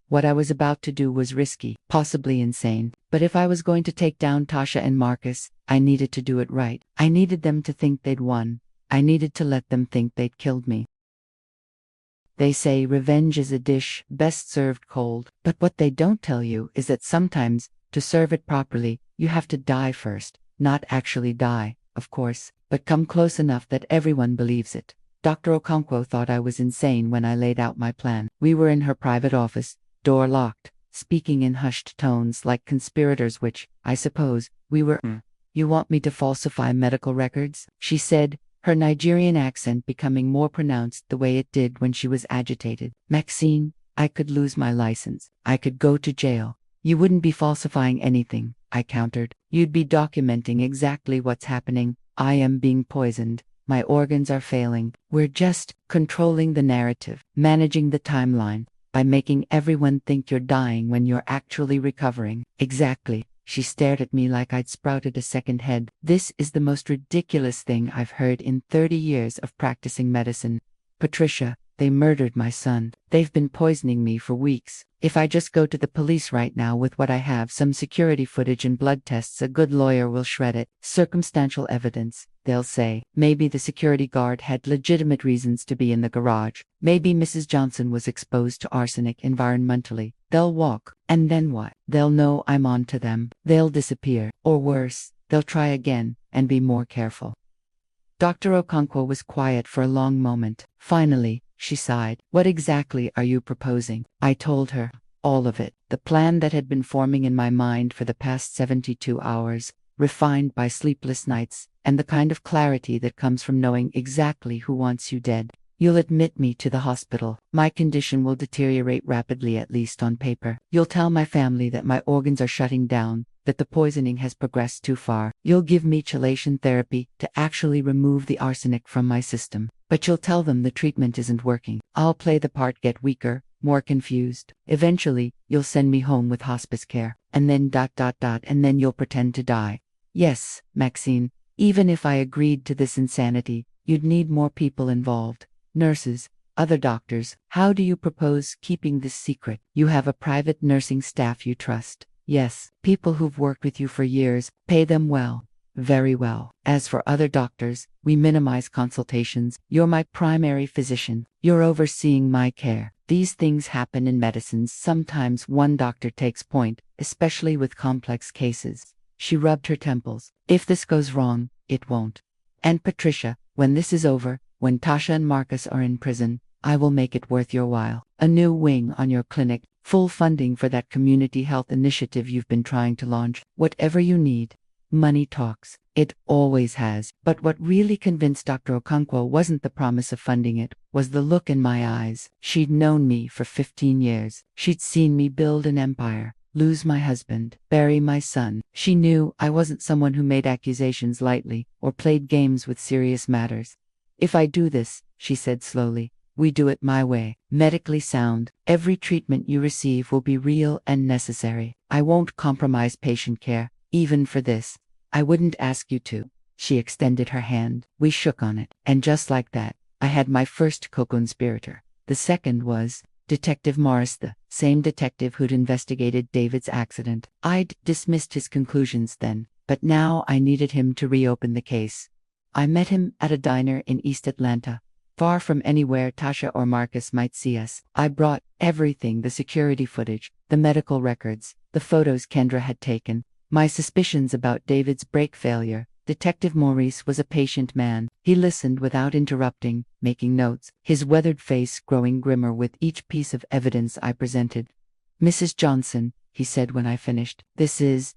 What I was about to do was risky, possibly insane, but if I was going to take down Tasha and Marcus, I needed to do it right. I needed them to think they'd won. I needed to let them think they'd killed me. They say revenge is a dish best served cold, but what they don't tell you is that sometimes, to serve it properly, you have to die first. Not actually die, of course, but come close enough that everyone believes it. Dr. Okonkwo thought I was insane when I laid out my plan. We were in her private office, door locked, speaking in hushed tones like conspirators, which, I suppose, we were. You want me to falsify medical records? She said, her Nigerian accent becoming more pronounced the way it did when she was agitated. Maxine, I could lose my license. I could go to jail. You wouldn't be falsifying anything, I countered. You'd be documenting exactly what's happening. I am being poisoned. My organs are failing. We're just controlling the narrative, managing the timeline, by making everyone think you're dying when you're actually recovering. Exactly. She stared at me like I'd sprouted a second head. This is the most ridiculous thing I've heard in 30 years of practicing medicine. Patricia, they murdered my son. They've been poisoning me for weeks. If I just go to the police right now with what I have, some security footage and blood tests, a good lawyer will shred it. Circumstantial evidence, they'll say. Maybe the security guard had legitimate reasons to be in the garage. Maybe Mrs. Johnson was exposed to arsenic environmentally. They'll walk. And then what? They'll know I'm on to them. They'll disappear. Or worse, they'll try again, and be more careful. Dr. Okonkwo was quiet for a long moment. Finally, she sighed. What exactly are you proposing? I told her. All of it. The plan that had been forming in my mind for the past 72 hours, refined by sleepless nights, and the kind of clarity that comes from knowing exactly who wants you dead. You'll admit me to the hospital. My condition will deteriorate rapidly, at least on paper. You'll tell my family that my organs are shutting down, that the poisoning has progressed too far. You'll give me chelation therapy to actually remove the arsenic from my system. But you'll tell them the treatment isn't working. I'll play the part, get weaker, more confused. Eventually, you'll send me home with hospice care. And then ... and then you'll pretend to die. Yes, Maxine, even if I agreed to this insanity, you'd need more people involved. Nurses, other doctors. How do you propose keeping this secret? You have a private nursing staff you trust. Yes, people who've worked with you for years. Pay them well. Very well. As for other doctors, we minimize consultations. You're my primary physician. You're overseeing my care. These things happen in medicine. Sometimes one doctor takes point, especially with complex cases. She rubbed her temples. If this goes wrong, it won't. And Patricia, when this is over, when Tasha and Marcus are in prison, I will make it worth your while. A new wing on your clinic, full funding for that community health initiative you've been trying to launch. Whatever you need. Money talks. It always has. But what really convinced Dr. Okonkwo wasn't the promise of funding it, was the look in my eyes. She'd known me for 15 years. She'd seen me build an empire, lose my husband, bury my son. She knew I wasn't someone who made accusations lightly, or played games with serious matters. If I do this, she said slowly, we do it my way, medically sound. Every treatment you receive will be real and necessary. I won't compromise patient care, even for this. I wouldn't ask you to. She extended her hand. We shook on it. And just like that, I had my first co-conspirator. The second was Detective Morris, the same detective who'd investigated David's accident. I'd dismissed his conclusions then, but now I needed him to reopen the case. I met him at a diner in East Atlanta, far from anywhere Tasha or Marcus might see us. I brought everything: the security footage, the medical records, the photos Kendra had taken, my suspicions about David's brake failure. Detective Maurice was a patient man. He listened without interrupting, making notes, his weathered face growing grimmer with each piece of evidence I presented. "Mrs. Johnson," he said when I finished, "this is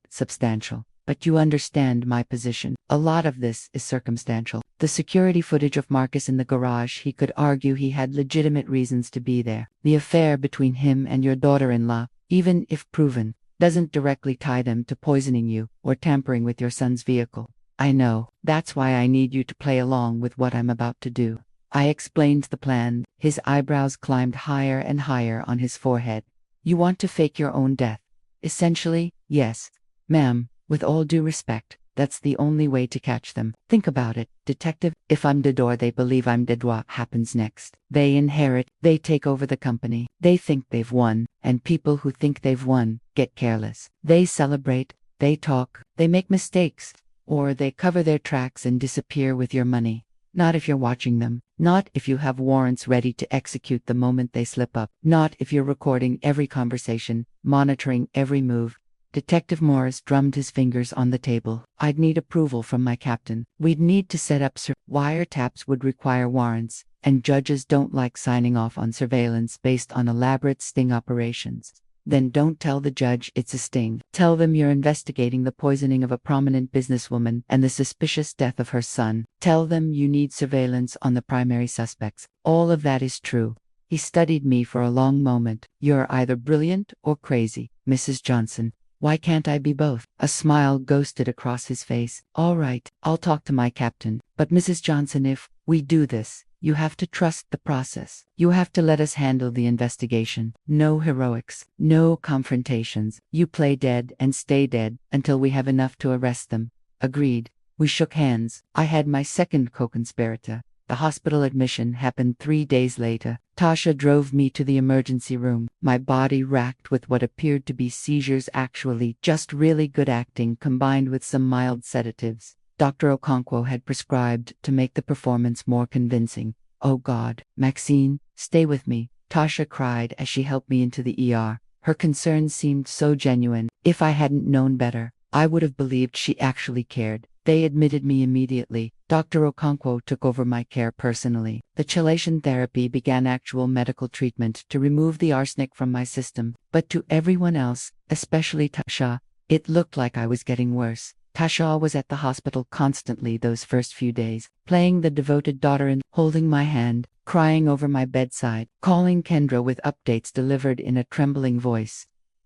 substantial. But you understand my position. A lot of this is circumstantial. The security footage of Marcus in the garage, he could argue he had legitimate reasons to be there. The affair between him and your daughter-in-law, even if proven, doesn't directly tie them to poisoning you or tampering with your son's vehicle. I know. That's why I need you to play along with what I'm about to do." I explained the plan. His eyebrows climbed higher and higher on his forehead. "You want to fake your own death?" "Essentially, yes, ma'am. With all due respect, that's the only way to catch them. Think about it, detective. If I'm dead or they believe I'm dead, what happens next? They inherit, they take over the company. They think they've won, and people who think they've won get careless. They celebrate, they talk, they make mistakes, or they cover their tracks and disappear with your money. Not if you're watching them. Not if you have warrants ready to execute the moment they slip up. Not if you're recording every conversation, monitoring every move." Detective Morris drummed his fingers on the table. "I'd need approval from my captain. We'd need to set up wiretaps would require warrants, and judges don't like signing off on surveillance based on elaborate sting operations." "Then don't tell the judge it's a sting. Tell them you're investigating the poisoning of a prominent businesswoman and the suspicious death of her son. Tell them you need surveillance on the primary suspects. All of that is true." He studied me for a long moment. "You're either brilliant or crazy, Mrs. Johnson. Why can't I be both?" A smile ghosted across his face. "All right, I'll talk to my captain. But Mrs. Johnson, if we do this, you have to trust the process. You have to let us handle the investigation. No heroics, no confrontations. You play dead and stay dead until we have enough to arrest them." "Agreed." We shook hands. I had my second co-conspirator. The hospital admission happened 3 days later. Tasha drove me to the emergency room, my body racked with what appeared to be seizures, actually just really good acting combined with some mild sedatives Dr. Okonkwo had prescribed to make the performance more convincing. "Oh God, Maxine, stay with me," Tasha cried as she helped me into the ER. Her concern seemed so genuine. If I hadn't known better, I would have believed she actually cared. They admitted me immediately. Dr. Okonkwo took over my care personally. The chelation therapy began actual medical treatment to remove the arsenic from my system. But to everyone else, especially Tasha, it looked like I was getting worse. Tasha was at the hospital constantly those first few days, playing the devoted daughter and holding my hand, crying over my bedside, calling Kendra with updates delivered in a trembling voice.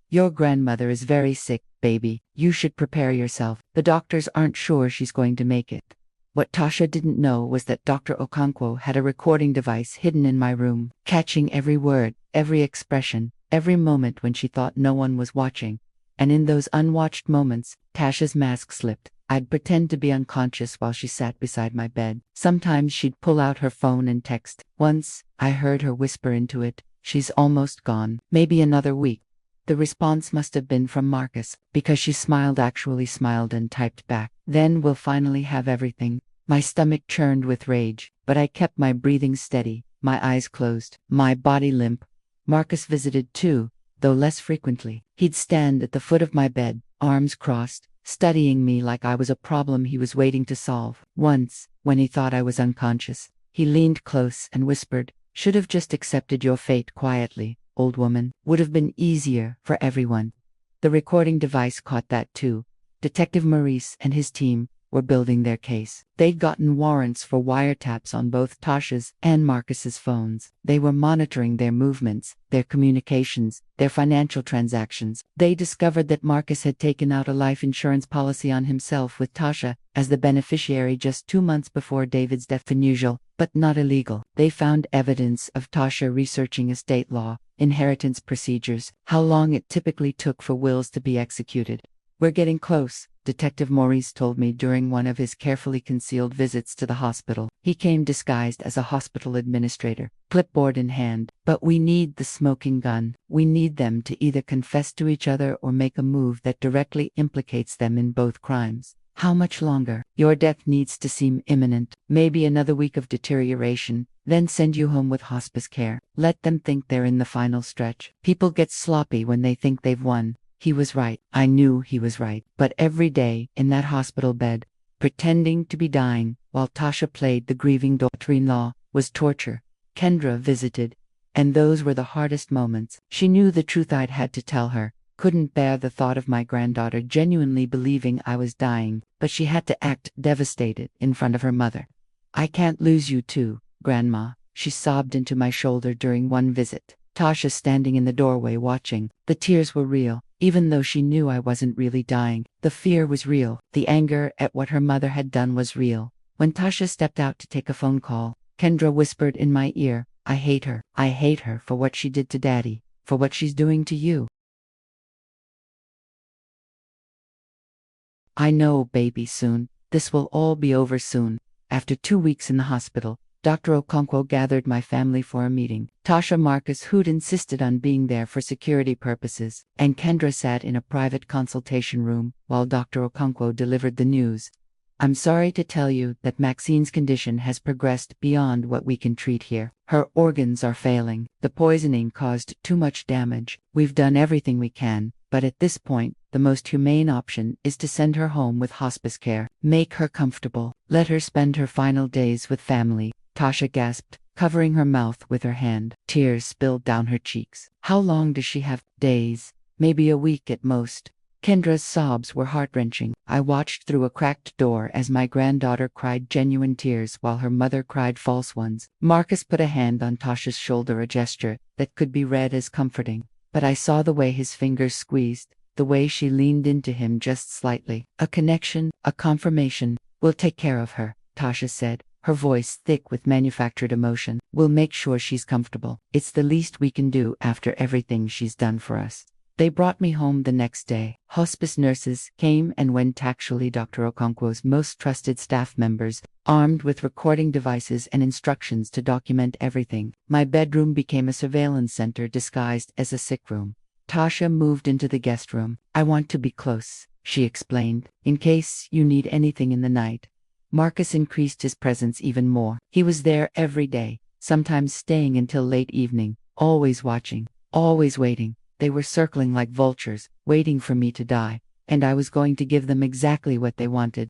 "Your grandmother is very sick, baby. You should prepare yourself. The doctors aren't sure she's going to make it." What Tasha didn't know was that Dr. Okonkwo had a recording device hidden in my room, catching every word, every expression, every moment when she thought no one was watching. And in those unwatched moments, Tasha's mask slipped. I'd pretend to be unconscious while she sat beside my bed. Sometimes she'd pull out her phone and text. Once, I heard her whisper into it, "She's almost gone. Maybe another week." The response must have been from Marcus, because she actually smiled and typed back, "Then we'll finally have everything." My stomach churned with rage, but I kept my breathing steady, my eyes closed, my body limp. Marcus visited too, though less frequently. He'd stand at the foot of my bed, arms crossed, studying me like I was a problem he was waiting to solve. Once, when he thought I was unconscious, he leaned close and whispered, "Should have just accepted your fate quietly, old woman. Would have been easier for everyone." The recording device caught that too. Detective Maurice and his team were building their case. They'd gotten warrants for wiretaps on both Tasha's and Marcus's phones. They were monitoring their movements, their communications, their financial transactions. They discovered that Marcus had taken out a life insurance policy on himself with Tasha as the beneficiary just 2 months before David's death. Unusual, but not illegal. They found evidence of Tasha researching estate law, inheritance procedures, how long it typically took for wills to be executed. "We're getting close," Detective Maurice told me during one of his carefully concealed visits to the hospital. He came disguised as a hospital administrator, clipboard in hand. But we need the smoking gun. We need them to either confess to each other or make a move that directly implicates them in both crimes. How much longer? Your death needs to seem imminent. Maybe another week of deterioration, then send you home with hospice care. Let them think they're in the final stretch. People get sloppy when they think they've won. He was right. I knew he was right. But every day, in that hospital bed, pretending to be dying, while Tasha played the grieving daughter-in-law, was torture. Kendra visited, and those were the hardest moments. She knew the truth I'd had to tell her. Couldn't bear the thought of my granddaughter genuinely believing I was dying, but she had to act devastated in front of her mother. I can't lose you too, Grandma, she sobbed into my shoulder during one visit. Tasha standing in the doorway watching. The tears were real, even though she knew I wasn't really dying. The fear was real. The anger at what her mother had done was real. When Tasha stepped out to take a phone call, Kendra whispered in my ear, I hate her. I hate her for what she did to Daddy, for what she's doing to you. I know, baby, soon. This will all be over soon. After 2 weeks in the hospital, Dr. Okonkwo gathered my family for a meeting. Tasha, Marcus, who'd insisted on being there for security purposes, and Kendra sat in a private consultation room while Dr. Okonkwo delivered the news. I'm sorry to tell you that Maxine's condition has progressed beyond what we can treat here. Her organs are failing. The poisoning caused too much damage. We've done everything we can, but at this point, the most humane option is to send her home with hospice care. Make her comfortable. Let her spend her final days with family. Tasha gasped, covering her mouth with her hand. Tears spilled down her cheeks. How long does she have? Days. Maybe a week at most. Kendra's sobs were heart-wrenching. I watched through a cracked door as my granddaughter cried genuine tears while her mother cried false ones. Marcus put a hand on Tasha's shoulder, a gesture that could be read as comforting. But I saw the way his fingers squeezed, the way she leaned into him just slightly. A connection, a confirmation. We'll take care of her, Tasha said, her voice thick with manufactured emotion. We'll make sure she's comfortable. It's the least we can do after everything she's done for us. They brought me home the next day. Hospice nurses came and went, actually Dr. Okonkwo's most trusted staff members, armed with recording devices and instructions to document everything. My bedroom became a surveillance center disguised as a sick room. Tasha moved into the guest room. I want to be close, she explained, in case you need anything in the night. Marcus increased his presence even more. He was there every day, sometimes staying until late evening, always watching, always waiting. They were circling like vultures, waiting for me to die, and I was going to give them exactly what they wanted.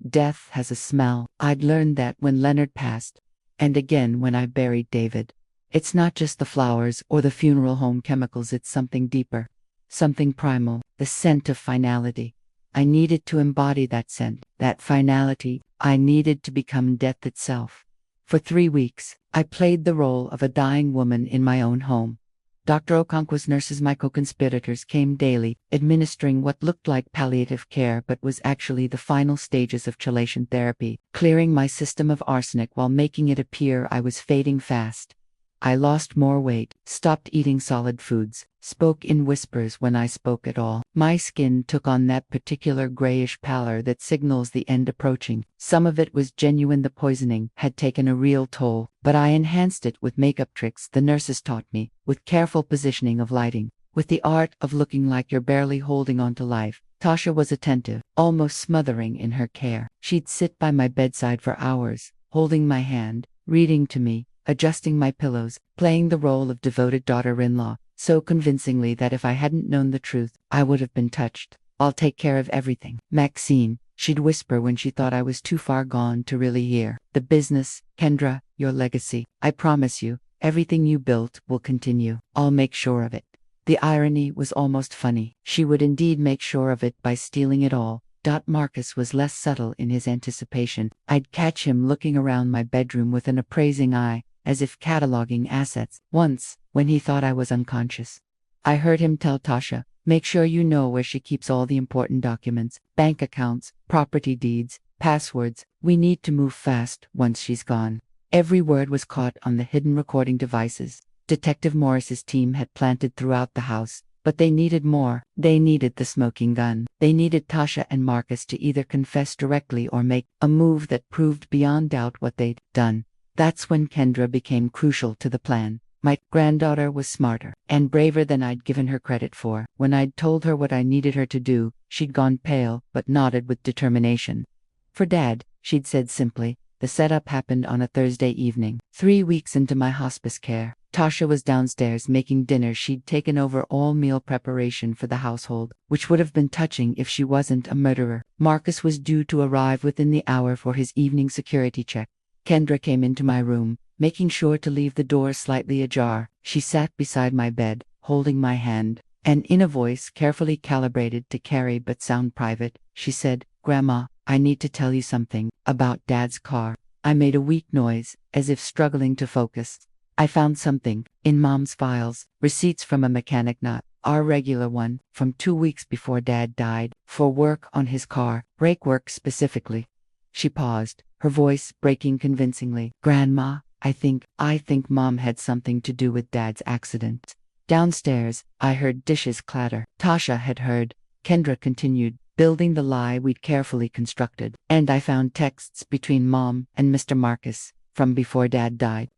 Death has a smell. I'd learned that when Leonard passed, and again when I buried David. It's not just the flowers or the funeral home chemicals, it's something deeper, something primal, the scent of finality. I needed to embody that scent, that finality. I needed to become death itself. For 3 weeks, I played the role of a dying woman in my own home. Dr. Okonkwo's nurses, my co-conspirators, came daily, administering what looked like palliative care but was actually the final stages of chelation therapy, clearing my system of arsenic while making it appear I was fading fast. I lost more weight, stopped eating solid foods, spoke in whispers when I spoke at all. My skin took on that particular grayish pallor that signals the end approaching. Some of it was genuine. The poisoning had taken a real toll, but I enhanced it with makeup tricks the nurses taught me, with careful positioning of lighting, with the art of looking like you're barely holding on to life. Tasha was attentive, almost smothering in her care. She'd sit by my bedside for hours, holding my hand, reading to me, adjusting my pillows, playing the role of devoted daughter-in-law, so convincingly that if I hadn't known the truth, I would have been touched. I'll take care of everything. Maxine, she'd whisper when she thought I was too far gone to really hear. The business, Kendra, your legacy. I promise you, everything you built will continue. I'll make sure of it. The irony was almost funny. She would indeed make sure of it by stealing it all. Marcus was less subtle in his anticipation. I'd catch him looking around my bedroom with an appraising eye, as if cataloging assets. Once, when he thought I was unconscious, I heard him tell Tasha, make sure you know where she keeps all the important documents, bank accounts, property deeds, passwords. We need to move fast once she's gone. Every word was caught on the hidden recording devices Detective Morris's team had planted throughout the house, but they needed more. They needed the smoking gun. They They needed Tasha and Marcus to either confess directly or make a move that proved beyond doubt what they'd done. That's when Kendra became crucial to the plan. My granddaughter was smarter and braver than I'd given her credit for. When I'd told her what I needed her to do, she'd gone pale, but nodded with determination. For Dad, she'd said simply. The setup happened on a Thursday evening. 3 weeks into my hospice care, Tasha was downstairs making dinner. She'd taken over all meal preparation for the household, which would have been touching if she wasn't a murderer. Marcus was due to arrive within the hour for his evening security check. Kendra came into my room, making sure to leave the door slightly ajar. She sat beside my bed, holding my hand, and in a voice carefully calibrated to carry but sound private, she said, "Grandma, I need to tell you something about Dad's car." I made a weak noise, as if struggling to focus. "I found something in Mom's files, receipts from a mechanic, not our regular one, from 2 weeks before Dad died, for work on his car, brake work specifically." She paused, her voice breaking convincingly. "Grandma, I think Mom had something to do with Dad's accident." Downstairs, I heard dishes clatter. Tasha had heard. Kendra continued, building the lie we'd carefully constructed. "And I found texts between Mom and Mr. Marcus from before Dad died.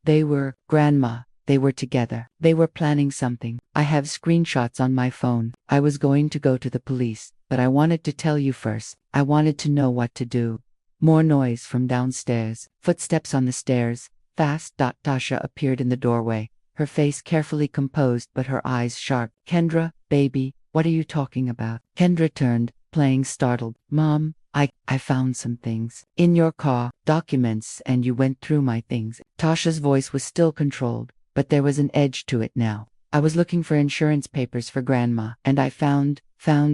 Grandma, they were together. They were planning something. I have screenshots on my phone. I was going to go to the police, but I wanted to tell you first. I wanted to know what to do." More noise from downstairs. Footsteps on the stairs. Fast. Tasha appeared in the doorway, her face carefully composed but her eyes sharp. "Kendra, baby, what are you talking about?" Kendra turned, playing startled. "Mom, I found some things in your car, documents, and you went through my things." Tasha's voice was still controlled, but there was an edge to it now. "I was looking for insurance papers for Grandma, and I found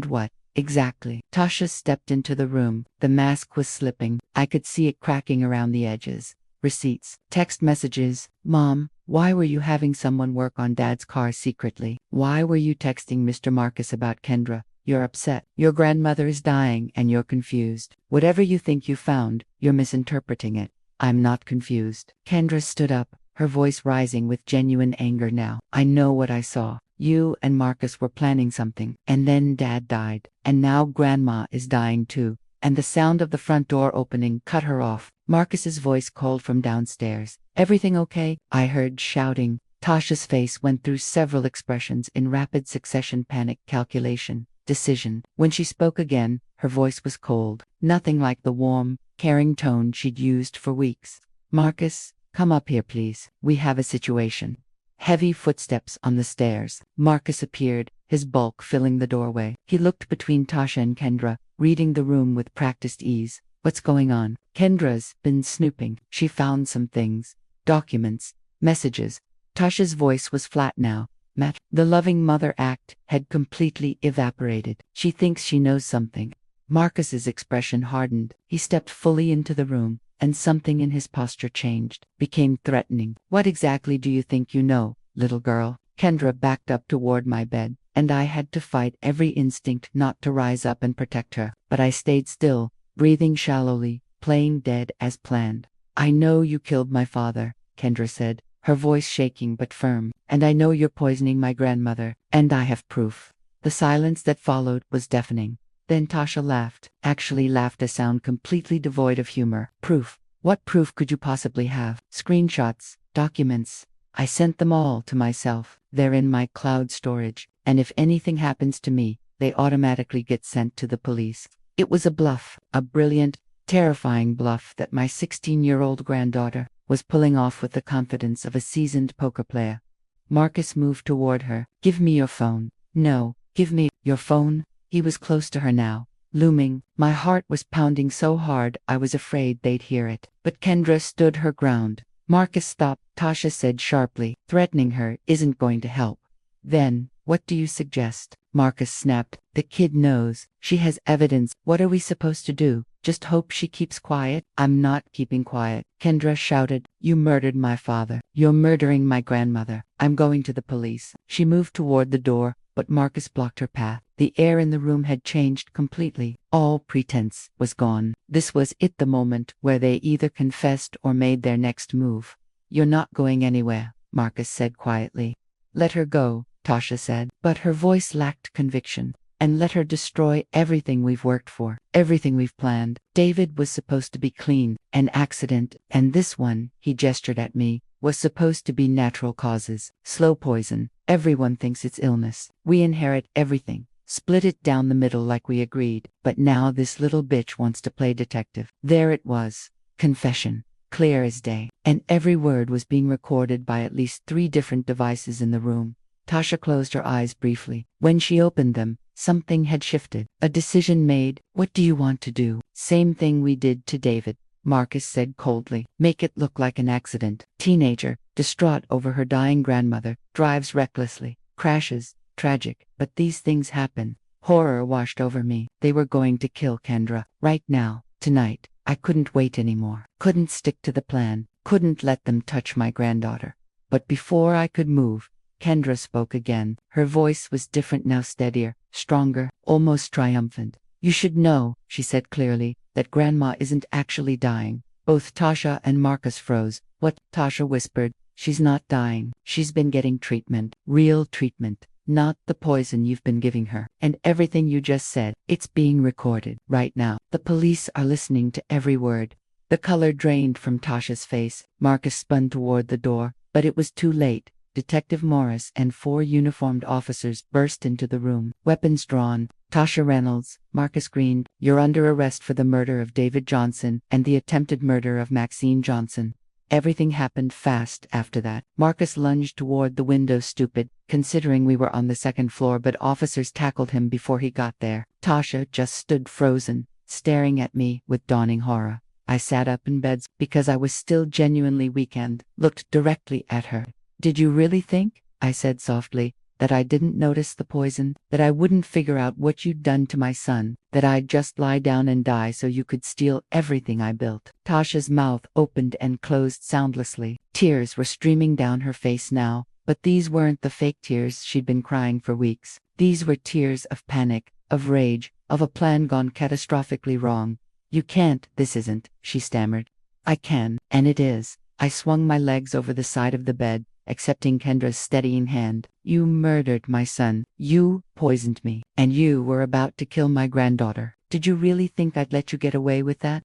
what? Exactly?" Tasha stepped into the room. The mask was slipping. I could see it cracking around the edges. "Receipts, text messages. Mom, why were you having someone work on Dad's car secretly? Why were you texting Mr. Marcus about Kendra? You're upset. Your grandmother is dying and you're confused. Whatever you think you found, you're misinterpreting it." "I'm not confused." Kendra stood up, her voice rising with genuine anger now. "I know what I saw. You and Marcus were planning something, and then Dad died, and now Grandma is dying too." And the sound of the front door opening cut her off. Marcus's voice called from downstairs. "Everything okay?" I heard shouting. Tasha's face went through several expressions in rapid succession: panic, calculation, decision. When she spoke again, her voice was cold, nothing like the warm, caring tone she'd used for weeks. "Marcus, come up here please. We have a situation." Heavy footsteps on the stairs. Marcus appeared, his bulk filling the doorway. He looked between Tasha and Kendra, reading the room with practiced ease. "What's going on?" "Kendra's been snooping. She found some things. Documents, messages." Tasha's voice was flat now. "Matt, the loving mother act had completely evaporated. She thinks she knows something." Marcus's expression hardened. He stepped fully into the room, and something in his posture changed, became threatening. "What exactly do you think you know, little girl?" Kendra backed up toward my bed, and I had to fight every instinct not to rise up and protect her. But I stayed still, breathing shallowly, playing dead as planned. "I know you killed my father," Kendra said, her voice shaking but firm. "And I know you're poisoning my grandmother, and I have proof." The silence that followed was deafening. Then Tasha laughed, actually laughed a sound completely devoid of humor. "Proof? What proof could you possibly have?" "Screenshots, documents. I sent them all to myself. They're in my cloud storage, and if anything happens to me, they automatically get sent to the police." It was a bluff, a brilliant, terrifying bluff that my 16-year-old granddaughter was pulling off with the confidence of a seasoned poker player. Marcus moved toward her. "Give me your phone." "No, give me your phone." He was close to her now, looming. My heart was pounding so hard I was afraid they'd hear it. But Kendra stood her ground. "Marcus, stop," Tasha said sharply. "Threatening her isn't going to help." "Then, what do you suggest?" Marcus snapped. "The kid knows. She has evidence. What are we supposed to do? Just hope she keeps quiet?" "I'm not keeping quiet," Kendra shouted. "You murdered my father. You're murdering my grandmother. I'm going to the police." She moved toward the door, but Marcus blocked her path. The air in the room had changed completely. All pretense was gone. This was it, the moment where they either confessed or made their next move. "You're not going anywhere," Marcus said quietly. "Let her go," Tasha said, but her voice lacked conviction. and let her destroy everything we've worked for, everything we've planned. David was supposed to be clean, an accident, and this one, he gestured at me, was supposed to be natural causes, slow poison. Everyone thinks it's illness. We inherit everything. Split it down the middle like we agreed, but now this little bitch wants to play detective. There it was. Confession. Clear as day. And every word was being recorded by at least 3 different devices in the room. Tasha closed her eyes briefly. When she opened them, something had shifted. A decision made. What do you want to do? Same thing we did to David, Marcus said coldly. Make it look like an accident. Teenager, distraught over her dying grandmother, drives recklessly, crashes. Tragic, but these things happen. Horror washed over me. They were going to kill Kendra. Right now. Tonight. I couldn't wait anymore. Couldn't stick to the plan. Couldn't let them touch my granddaughter. But before I could move, Kendra spoke again. Her voice was different now, steadier, stronger, almost triumphant. You should know, she said clearly, that Grandma isn't actually dying. Both Tasha and Marcus froze. What? Tasha whispered. She's not dying. She's been getting treatment. Real treatment. Not the poison you've been giving her. And everything you just said, it's being recorded right now. The police are listening to every word. The color drained from Tasha's face. Marcus spun toward the door, but it was too late. Detective Morris and 4 uniformed officers burst into the room, weapons drawn. Tasha Reynolds, Marcus grinned. You're under arrest for the murder of David Johnson and the attempted murder of Maxine Johnson. Everything happened fast after that. Marcus lunged toward the window, stupid, considering we were on the 2nd floor, but officers tackled him before he got there. Tasha just stood frozen, staring at me with dawning horror. I sat up in bed because I was still genuinely weakened, looked directly at her. Did you really think, I said softly, that I didn't notice the poison, that I wouldn't figure out what you'd done to my son, that I'd just lie down and die so you could steal everything I built? Tasha's mouth opened and closed soundlessly. Tears were streaming down her face now, but these weren't the fake tears she'd been crying for weeks. These were tears of panic, of rage, of a plan gone catastrophically wrong. You can't, this isn't, she stammered. I can, and it is. I swung my legs over the side of the bed, accepting Kendra's steadying hand. You murdered my son. You poisoned me. And you were about to kill my granddaughter. Did you really think I'd let you get away with that?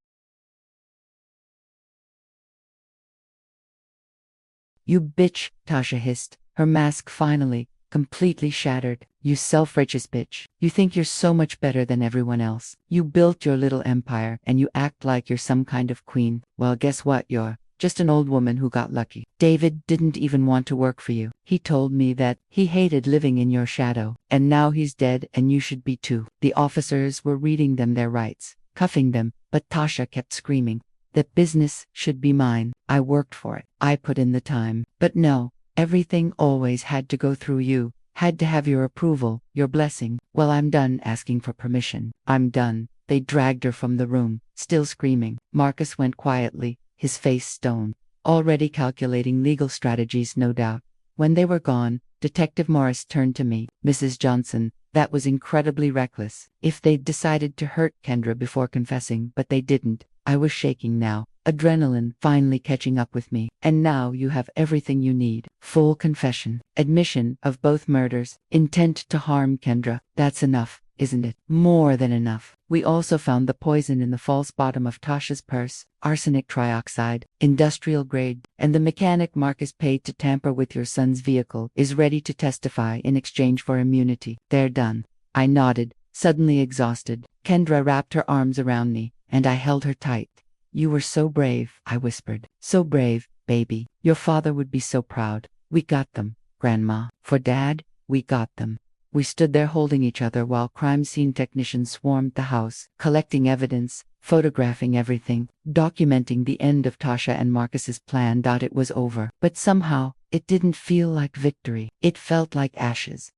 You bitch, Tasha hissed, her mask finally, completely shattered. You self-righteous bitch. You think you're so much better than everyone else. You built your little empire, and you act like you're some kind of queen. Well, guess what? You're just an old woman who got lucky. David didn't even want to work for you. He told me that he hated living in your shadow, and now he's dead and you should be too. The officers were reading them their rights, cuffing them, but Tasha kept screaming. That business should be mine. I worked for it. I put in the time. But no, everything always had to go through you, had to have your approval, your blessing. Well, I'm done asking for permission. I'm done. They dragged her from the room, still screaming. Marcus went quietly, his face stone, already calculating legal strategies, no doubt. When they were gone, Detective Morris turned to me. Mrs. Johnson, that was incredibly reckless. If they'd decided to hurt Kendra before confessing, but they didn't. I was shaking now, adrenaline finally catching up with me. And now you have everything you need. Full confession, admission of both murders, intent to harm Kendra. That's enough, isn't it? More than enough. We also found the poison in the false bottom of Tasha's purse, arsenic trioxide, industrial grade, and the mechanic Marcus paid to tamper with your son's vehicle is ready to testify in exchange for immunity. They're done. I nodded, suddenly exhausted. Kendra wrapped her arms around me, and I held her tight. You were so brave, I whispered. So brave, baby. Your father would be so proud. We got them, Grandma. For Dad, we got them. We stood there holding each other while crime scene technicians swarmed the house, collecting evidence, photographing everything, documenting the end of Tasha and Marcus's plan. It was over. But somehow, it didn't feel like victory. It felt like ashes.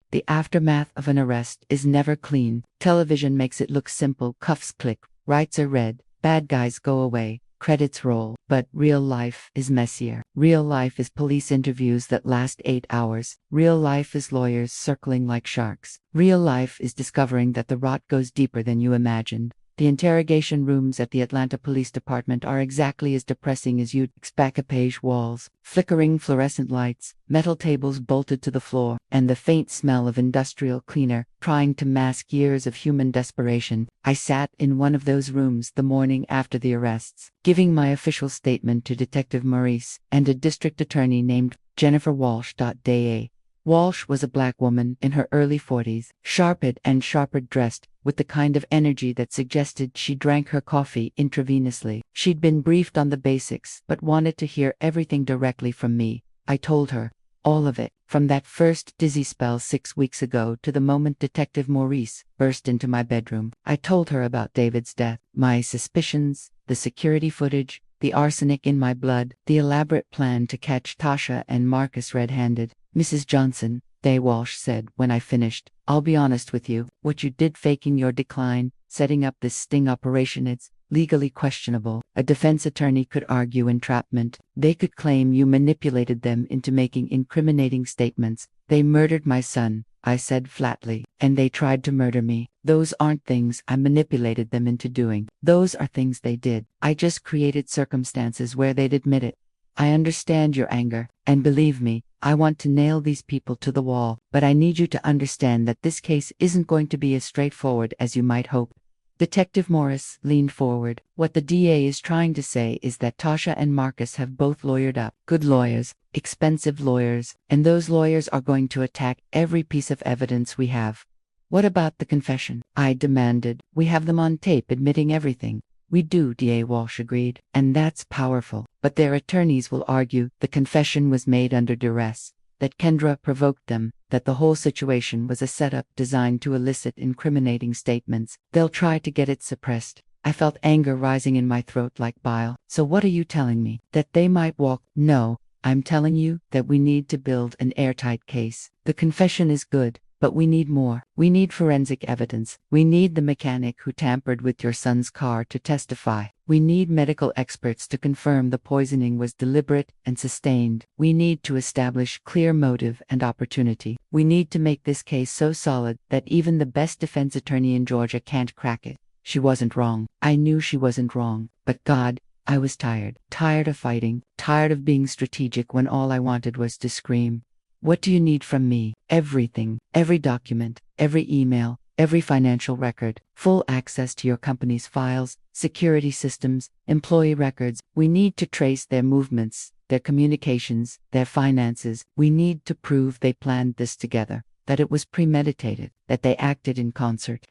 The aftermath of an arrest is never clean. Television makes it look simple. Cuffs click, rights are read, bad guys go away, credits roll. But real life is messier. Real life is police interviews that last 8 hours. Real life is lawyers circling like sharks. Real life is discovering that the rot goes deeper than you imagined. The interrogation rooms at the Atlanta Police Department are exactly as depressing as you'd expect. Beige walls, flickering fluorescent lights, metal tables bolted to the floor, and the faint smell of industrial cleaner, trying to mask years of human desperation. I sat in one of those rooms the morning after the arrests, giving my official statement to Detective Maurice and a district attorney named Jennifer Walsh. Walsh was a black woman in her early 40s, sharped and sharper dressed, with the kind of energy that suggested she drank her coffee intravenously. She'd been briefed on the basics, but wanted to hear everything directly from me. I told her, all of it, from that first dizzy spell 6 weeks ago to the moment Detective Maurice burst into my bedroom. I told her about David's death, my suspicions, the security footage, the arsenic in my blood, the elaborate plan to catch Tasha and Marcus red-handed. Mrs. Johnson, Walsh said when I finished, I'll be honest with you, what you did faking your decline, setting up this sting operation, it's legally questionable. A defense attorney could argue entrapment. They could claim you manipulated them into making incriminating statements. They murdered my son, I said flatly, and they tried to murder me. Those aren't things I manipulated them into doing. Those are things they did. I just created circumstances where they'd admit it. I understand your anger, and believe me, I want to nail these people to the wall, but I need you to understand that this case isn't going to be as straightforward as you might hope. Detective Morris leaned forward. What the DA is trying to say is that Tasha and Marcus have both lawyered up. Good lawyers, expensive lawyers, and those lawyers are going to attack every piece of evidence we have. What about the confession? I demanded. We have them on tape admitting everything. We do, DA Walsh agreed, and that's powerful. But their attorneys will argue the confession was made under duress, that Kendra provoked them, that the whole situation was a setup designed to elicit incriminating statements. They'll try to get it suppressed. I felt anger rising in my throat like bile. So what are you telling me? That they might walk? No, I'm telling you that we need to build an airtight case. The confession is good, but we need more. We need forensic evidence. We need the mechanic who tampered with your son's car to testify. We need medical experts to confirm the poisoning was deliberate and sustained. We need to establish clear motive and opportunity. We need to make this case so solid that even the best defense attorney in Georgia can't crack it. She wasn't wrong. I knew she wasn't wrong. But God, I was tired. Tired of fighting. Tired of being strategic when all I wanted was to scream. What do you need from me? Everything. Every document, every email, every financial record, full access to your company's files, security systems, employee records. We need to trace their movements, their communications, their finances. We need to prove they planned this together, that it was premeditated, that they acted in concert.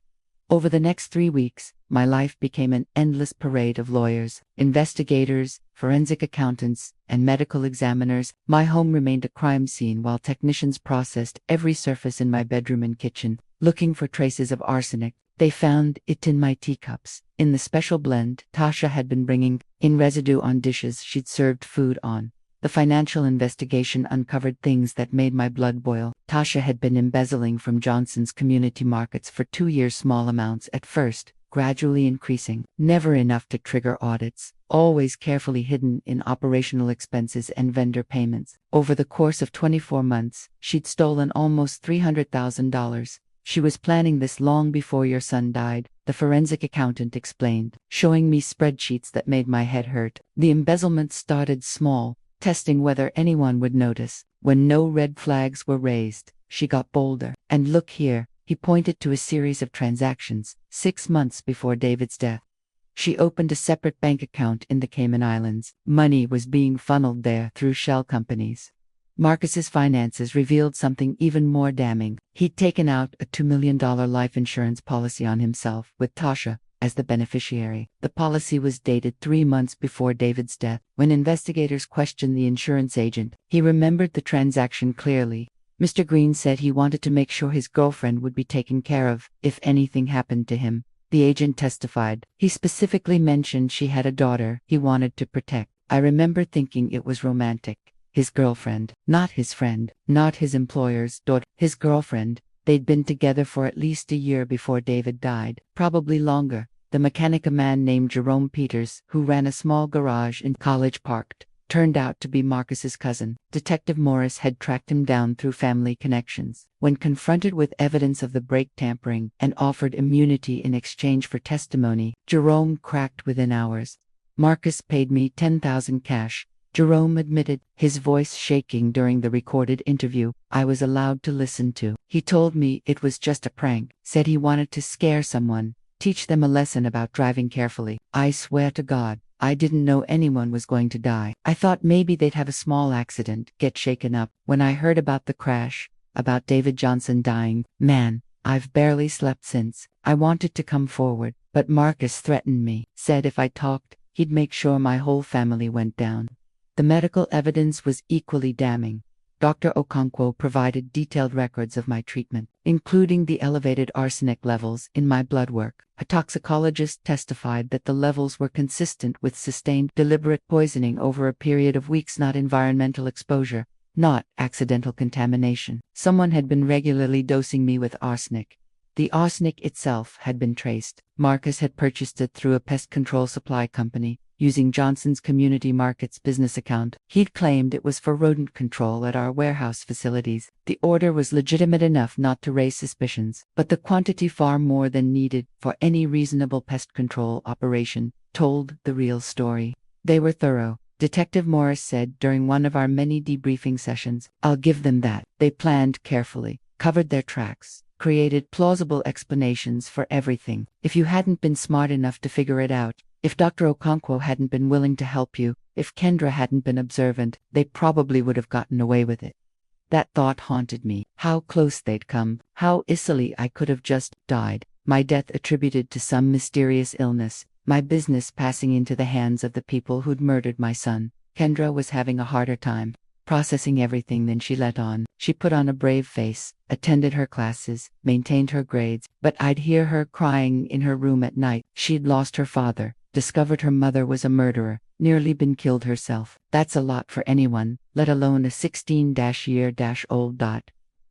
Over the next 3 weeks, my life became an endless parade of lawyers, investigators, forensic accountants, and medical examiners. My home remained a crime scene while technicians processed every surface in my bedroom and kitchen, looking for traces of arsenic. They found it in my teacups, in the special blend Tasha had been bringing, in residue on dishes she'd served food on. The financial investigation uncovered things that made my blood boil. Tasha had been embezzling from Johnson's community markets for 2 years, small amounts at first, gradually increasing, never enough to trigger audits, always carefully hidden in operational expenses and vendor payments. Over the course of 24 months, she'd stolen almost $300,000. She was planning this long before your son died, the forensic accountant explained, showing me spreadsheets that made my head hurt. The embezzlement started small, testing whether anyone would notice. When no red flags were raised, she got bolder. And look here, he pointed to a series of transactions, 6 months before David's death. She opened a separate bank account in the Cayman Islands. Money was being funneled there through shell companies. Marcus's finances revealed something even more damning. He'd taken out a $2 million life insurance policy on himself, with Tasha as the beneficiary. The policy was dated 3 months before David's death. When investigators questioned the insurance agent, he remembered the transaction clearly. Mr. Green said he wanted to make sure his girlfriend would be taken care of if anything happened to him. The agent testified. He specifically mentioned she had a daughter he wanted to protect. I remember thinking it was romantic. His girlfriend, not his friend, not his employer's daughter, his girlfriend. They'd been together for at least a year before David died, probably longer. The mechanic, a man named Jerome Peters, who ran a small garage in College Park, turned out to be Marcus's cousin. Detective Morris had tracked him down through family connections. When confronted with evidence of the brake tampering and offered immunity in exchange for testimony, Jerome cracked within hours. Marcus paid me $10,000 cash, Jerome admitted, his voice shaking during the recorded interview I was allowed to listen to. He told me it was just a prank, said he wanted to scare someone, teach them a lesson about driving carefully. I swear to God, I didn't know anyone was going to die. I thought maybe they'd have a small accident, get shaken up. When I heard about the crash, about David Johnson dying, man, I've barely slept since. I wanted to come forward, but Marcus threatened me, said if I talked, he'd make sure my whole family went down. The medical evidence was equally damning. Dr. Okonkwo provided detailed records of my treatment, including the elevated arsenic levels in my blood work. A toxicologist testified that the levels were consistent with sustained deliberate poisoning over a period of weeks, not environmental exposure, not accidental contamination. Someone had been regularly dosing me with arsenic. The arsenic itself had been traced. Marcus had purchased it through a pest control supply company, using Johnson's Community Markets business account. He'd claimed it was for rodent control at our warehouse facilities. The order was legitimate enough not to raise suspicions, but the quantity far more than needed for any reasonable pest control operation told the real story. They were thorough, Detective Morris said during one of our many debriefing sessions. I'll give them that. They planned carefully, covered their tracks, created plausible explanations for everything. If you hadn't been smart enough to figure it out, if Dr. Okonkwo hadn't been willing to help you, if Kendra hadn't been observant, they probably would have gotten away with it. That thought haunted me. How close they'd come, how easily I could have just died. My death attributed to some mysterious illness, my business passing into the hands of the people who'd murdered my son. Kendra was having a harder time processing everything than she let on. She put on a brave face, attended her classes, maintained her grades, but I'd hear her crying in her room at night. She'd lost her father, discovered her mother was a murderer, nearly been killed herself. That's a lot for anyone, let alone a 16-year-old.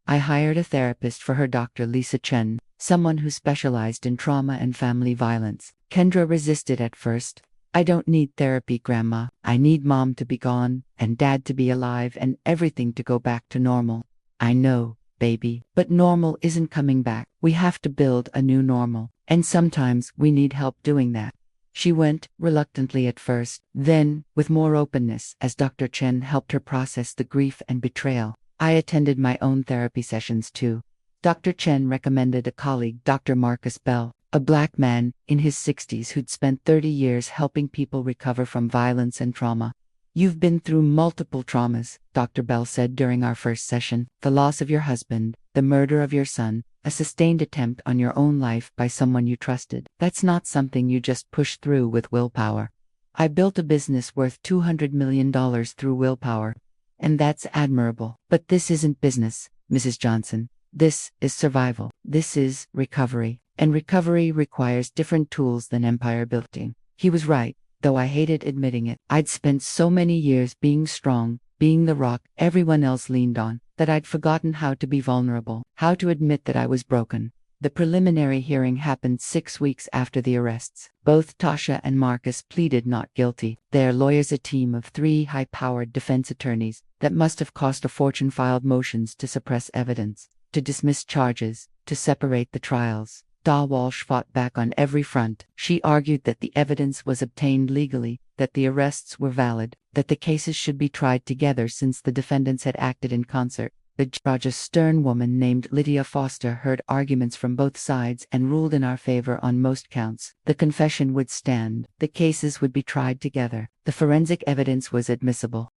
I hired a therapist for her, Dr. Lisa Chen, someone who specialized in trauma and family violence. Kendra resisted at first. I don't need therapy, Grandma. I need Mom to be gone, and Dad to be alive, and everything to go back to normal. I know, baby, but normal isn't coming back. We have to build a new normal, and sometimes we need help doing that. She went, reluctantly at first, then, with more openness, as Dr. Chen helped her process the grief and betrayal. I attended my own therapy sessions too. Dr. Chen recommended a colleague, Dr. Marcus Bell, a black man in his 60s who'd spent 30 years helping people recover from violence and trauma. You've been through multiple traumas, Dr. Bell said during our first session. The loss of your husband, the murder of your son, a sustained attempt on your own life by someone you trusted. That's not something you just push through with willpower. I built a business worth $200 million through willpower, and that's admirable. But this isn't business, Mrs. Johnson. This is survival. This is recovery. And recovery requires different tools than empire building. He was right, though I hated admitting it. I'd spent so many years being strong, being the rock everyone else leaned on, that I'd forgotten how to be vulnerable, how to admit that I was broken. The preliminary hearing happened 6 weeks after the arrests. Both Tasha and Marcus pleaded not guilty. Their lawyers, a team of 3 high-powered defense attorneys that must have cost a fortune, filed motions to suppress evidence, to dismiss charges, to separate the trials. Da Walsh fought back on every front. She argued that the evidence was obtained legally, that the arrests were valid, that the cases should be tried together since the defendants had acted in concert. The judge, a stern woman named Lydia Foster, heard arguments from both sides and ruled in our favor on most counts. The confession would stand. The cases would be tried together. The forensic evidence was admissible.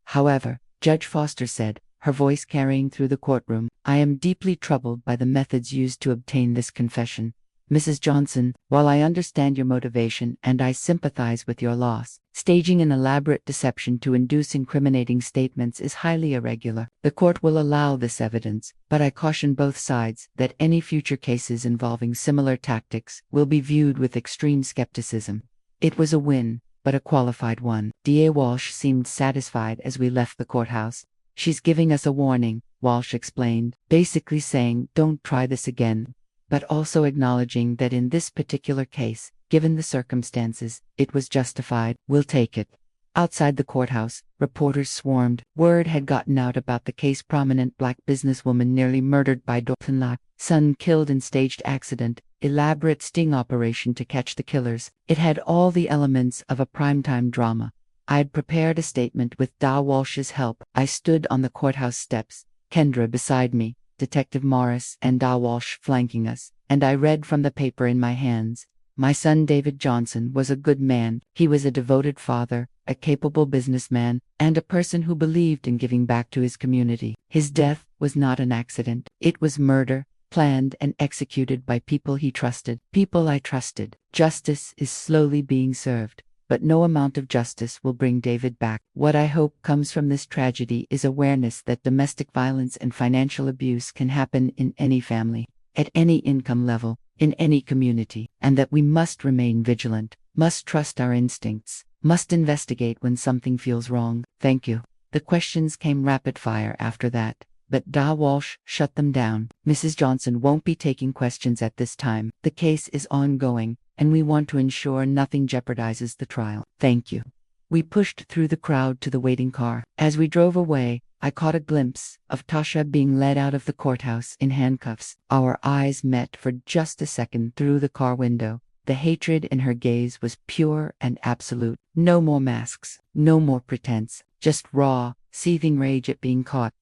However, Judge Foster said, her voice carrying through the courtroom, I am deeply troubled by the methods used to obtain this confession. Mrs. Johnson, while I understand your motivation and I sympathize with your loss, staging an elaborate deception to induce incriminating statements is highly irregular. The court will allow this evidence, but I caution both sides that any future cases involving similar tactics will be viewed with extreme skepticism. It was a win, but a qualified one. D.A. Walsh seemed satisfied as we left the courthouse. She's giving us a warning, Walsh explained, basically saying, don't try this again, but also acknowledging that in this particular case, Given the circumstances, it was justified. We'll take it. Outside the courthouse, reporters swarmed. Word had gotten out about the case. Prominent black businesswoman nearly murdered by Dalton, son killed in staged accident, elaborate sting operation to catch the killers. It had all the elements of a primetime drama. I had prepared a statement with Da Walsh's help. I stood on the courthouse steps, Kendra beside me, Detective Morris and Da Walsh flanking us, and I read from the paper in my hands. My son David Johnson was a good man. He was a devoted father, a capable businessman, and a person who believed in giving back to his community. His death was not an accident. It was murder, planned and executed by people he trusted. People I trusted. Justice is slowly being served, but no amount of justice will bring David back. What I hope comes from this tragedy is awareness that domestic violence and financial abuse can happen in any family, at any income level, in any community, and that we must remain vigilant, must trust our instincts, must investigate when something feels wrong. Thank you. The questions came rapid fire after that, but Da Walsh shut them down. Mrs. Johnson won't be taking questions at this time. The case is ongoing, and we want to ensure nothing jeopardizes the trial. Thank you. We pushed through the crowd to the waiting car. As we drove away, I caught a glimpse of Tasha being led out of the courthouse in handcuffs. Our eyes met for just a second through the car window. The hatred in her gaze was pure and absolute. No more masks, no more pretense, just raw, seething rage at being caught.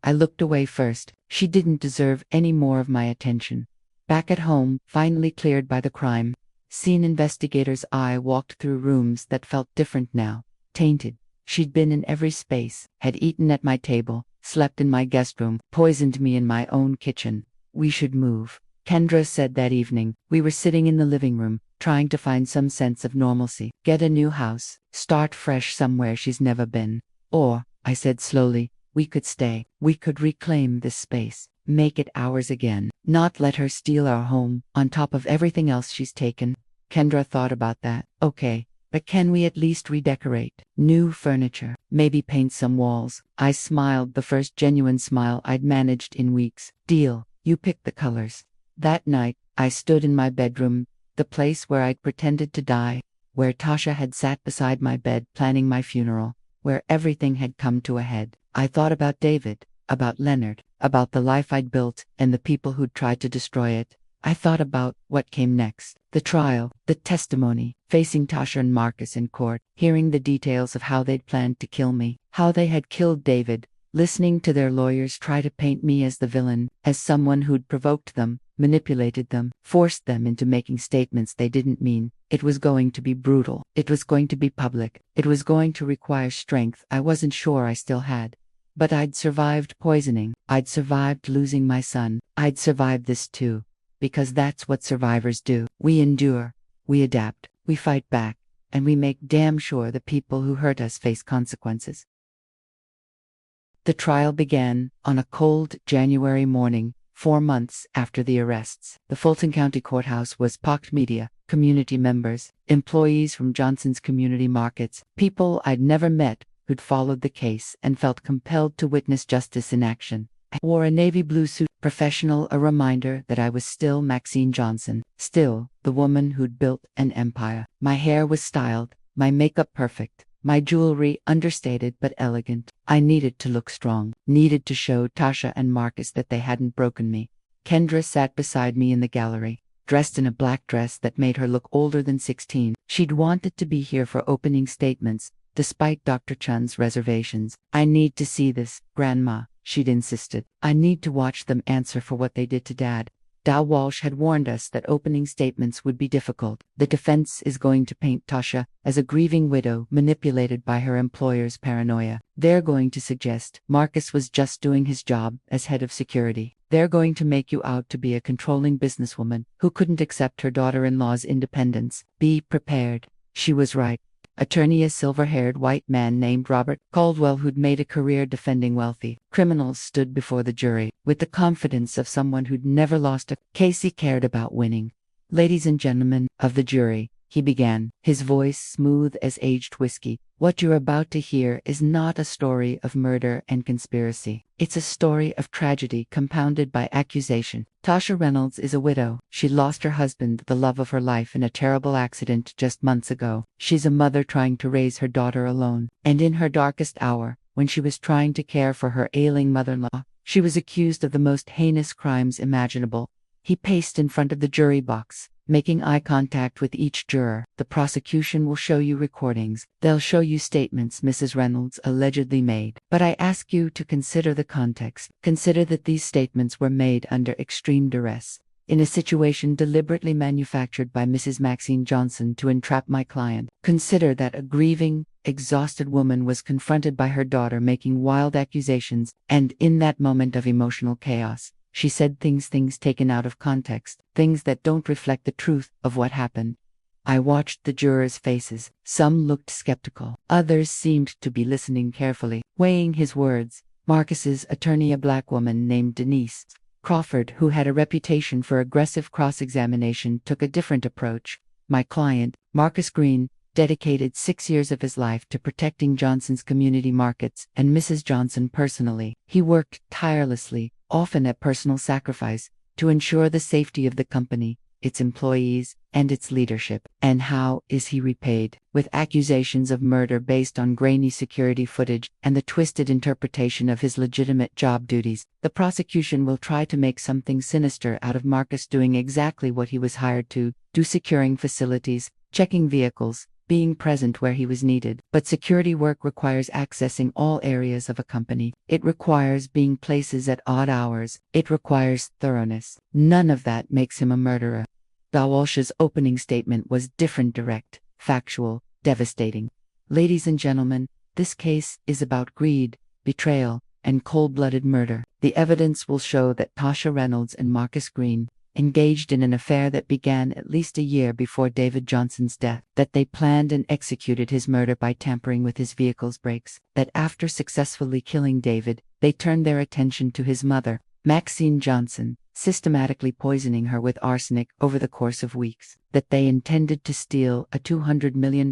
I looked away first. She didn't deserve any more of my attention. Back at home, finally cleared by the crime, scene investigator's eye walked through rooms that felt different now, tainted. She'd been in every space, had eaten at my table, slept in my guest room, poisoned me in my own kitchen. We should move, Kendra said that evening. We were sitting in the living room, trying to find some sense of normalcy. Get a new house, start fresh somewhere she's never been. Or, I said slowly, we could stay. We could reclaim this space, make it ours again, not let her steal our home, on top of everything else she's taken. Kendra thought about that. Okay. But can we at least redecorate? New furniture, maybe paint some walls. I smiled, the first genuine smile I'd managed in weeks. Deal, you pick the colors. That night, I stood in my bedroom, the place where I'd pretended to die, where Tasha had sat beside my bed planning my funeral, where everything had come to a head. I thought about David, about Leonard, about the life I'd built and the people who'd tried to destroy it. I thought about what came next. The trial, the testimony, facing Tasha and Marcus in court, hearing the details of how they'd planned to kill me, how they had killed David, listening to their lawyers try to paint me as the villain, as someone who'd provoked them, manipulated them, forced them into making statements they didn't mean. It was going to be brutal. It was going to be public. It was going to require strength I wasn't sure I still had. But I'd survived poisoning. I'd survived losing my son. I'd survived this too. Because that's what survivors do. We endure, we adapt, we fight back, and we make damn sure the people who hurt us face consequences. The trial began on a cold January morning, 4 months after the arrests. The Fulton County Courthouse was packed. Media, community members, employees from Johnson's community markets, people I'd never met who'd followed the case and felt compelled to witness justice in action. I wore a navy blue suit, professional, a reminder that I was still Maxine Johnson, still the woman who'd built an empire. My hair was styled, my makeup perfect, my jewelry understated but elegant. I needed to look strong, needed to show Tasha and Marcus that they hadn't broken me. Kendra sat beside me in the gallery, dressed in a black dress that made her look older than 16. She'd wanted to be here for opening statements, despite Dr. Chun's reservations. I need to see this, Grandma, she'd insisted. I need to watch them answer for what they did to Dad. Da Walsh had warned us that opening statements would be difficult. The defense is going to paint Tasha as a grieving widow manipulated by her employer's paranoia. They're going to suggest Marcus was just doing his job as head of security. They're going to make you out to be a controlling businesswoman who couldn't accept her daughter-in-law's independence. Be prepared. She was right. Attorney, a silver-haired white man named Robert Caldwell who'd made a career defending wealthy criminals, stood before the jury with the confidence of someone who'd never lost a case he cared about winning. Ladies and gentlemen of the jury, he began, his voice smooth as aged whiskey. What you're about to hear is not a story of murder and conspiracy. It's a story of tragedy compounded by accusation. Tasha Reynolds is a widow. She lost her husband, the love of her life, in a terrible accident just months ago. She's a mother trying to raise her daughter alone. And in her darkest hour, when she was trying to care for her ailing mother-in-law, she was accused of the most heinous crimes imaginable. He paced in front of the jury box, making eye contact with each juror. The prosecution will show you recordings. They'll show you statements Mrs. Reynolds allegedly made. But I ask you to consider the context. Consider that these statements were made under extreme duress, in a situation deliberately manufactured by Mrs. Maxine Johnson to entrap my client. Consider that a grieving, exhausted woman was confronted by her daughter making wild accusations, and in that moment of emotional chaos, she said things taken out of context, things that don't reflect the truth of what happened. I watched the jurors' faces. Some looked skeptical. Others seemed to be listening carefully, weighing his words. Marcus's attorney, a black woman named Denise Crawford, who had a reputation for aggressive cross-examination, took a different approach. My client, Marcus Green, dedicated 6 years of his life to protecting Johnson's community markets and Mrs. Johnson personally. He worked tirelessly, often at personal sacrifice, to ensure the safety of the company, its employees, and its leadership. And how is he repaid? With accusations of murder based on grainy security footage and the twisted interpretation of his legitimate job duties. The prosecution will try to make something sinister out of Marcus doing exactly what he was hired to do: securing facilities, checking vehicles, being present where he was needed. But security work requires accessing all areas of a company. It requires being places at odd hours. It requires thoroughness. None of that makes him a murderer. Walsh's opening statement was different, direct, factual, devastating. Ladies and gentlemen, this case is about greed, betrayal, and cold-blooded murder. The evidence will show that Tasha Reynolds and Marcus Green engaged in an affair that began at least a year before David Johnson's death, that they planned and executed his murder by tampering with his vehicle's brakes, that after successfully killing David, they turned their attention to his mother, Maxine Johnson, systematically poisoning her with arsenic over the course of weeks, that they intended to steal a $200 million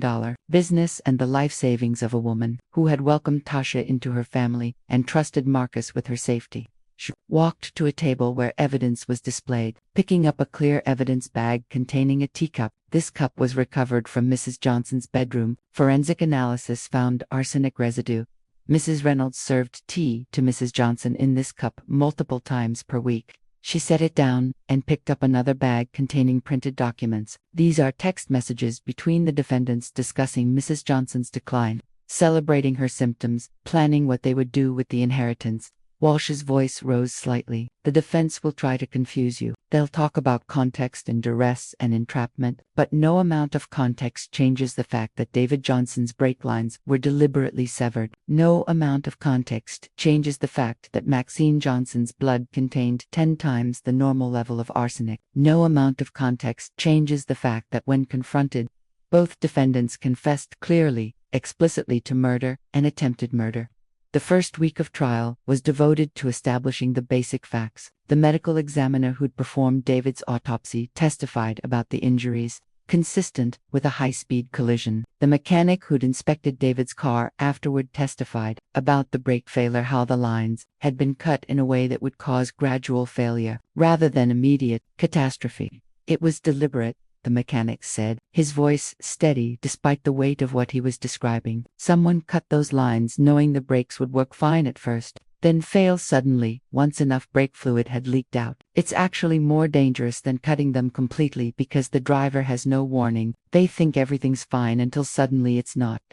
business and the life savings of a woman who had welcomed Tasha into her family and trusted Marcus with her safety. She walked to a table where evidence was displayed, picking up a clear evidence bag containing a teacup. This cup was recovered from Mrs. Johnson's bedroom. Forensic analysis found arsenic residue. Mrs. Reynolds served tea to Mrs. Johnson in this cup multiple times per week. She set it down and picked up another bag containing printed documents. These are text messages between the defendants discussing Mrs. Johnson's decline, celebrating her symptoms, planning what they would do with the inheritance. Walsh's voice rose slightly. The defense will try to confuse you. They'll talk about context and duress and entrapment, but no amount of context changes the fact that David Johnson's brake lines were deliberately severed. No amount of context changes the fact that Maxine Johnson's blood contained 10 times the normal level of arsenic. No amount of context changes the fact that when confronted, both defendants confessed clearly, explicitly to murder and attempted murder. The first week of trial was devoted to establishing the basic facts. The medical examiner who'd performed David's autopsy testified about the injuries, consistent with a high-speed collision. The mechanic who'd inspected David's car afterward testified about the brake failure, how the lines had been cut in a way that would cause gradual failure, rather than immediate catastrophe. It was deliberate, the mechanic said, his voice steady despite the weight of what he was describing. Someone cut those lines knowing the brakes would work fine at first, then fail suddenly once enough brake fluid had leaked out. It's actually more dangerous than cutting them completely because the driver has no warning. They think everything's fine until suddenly it's not.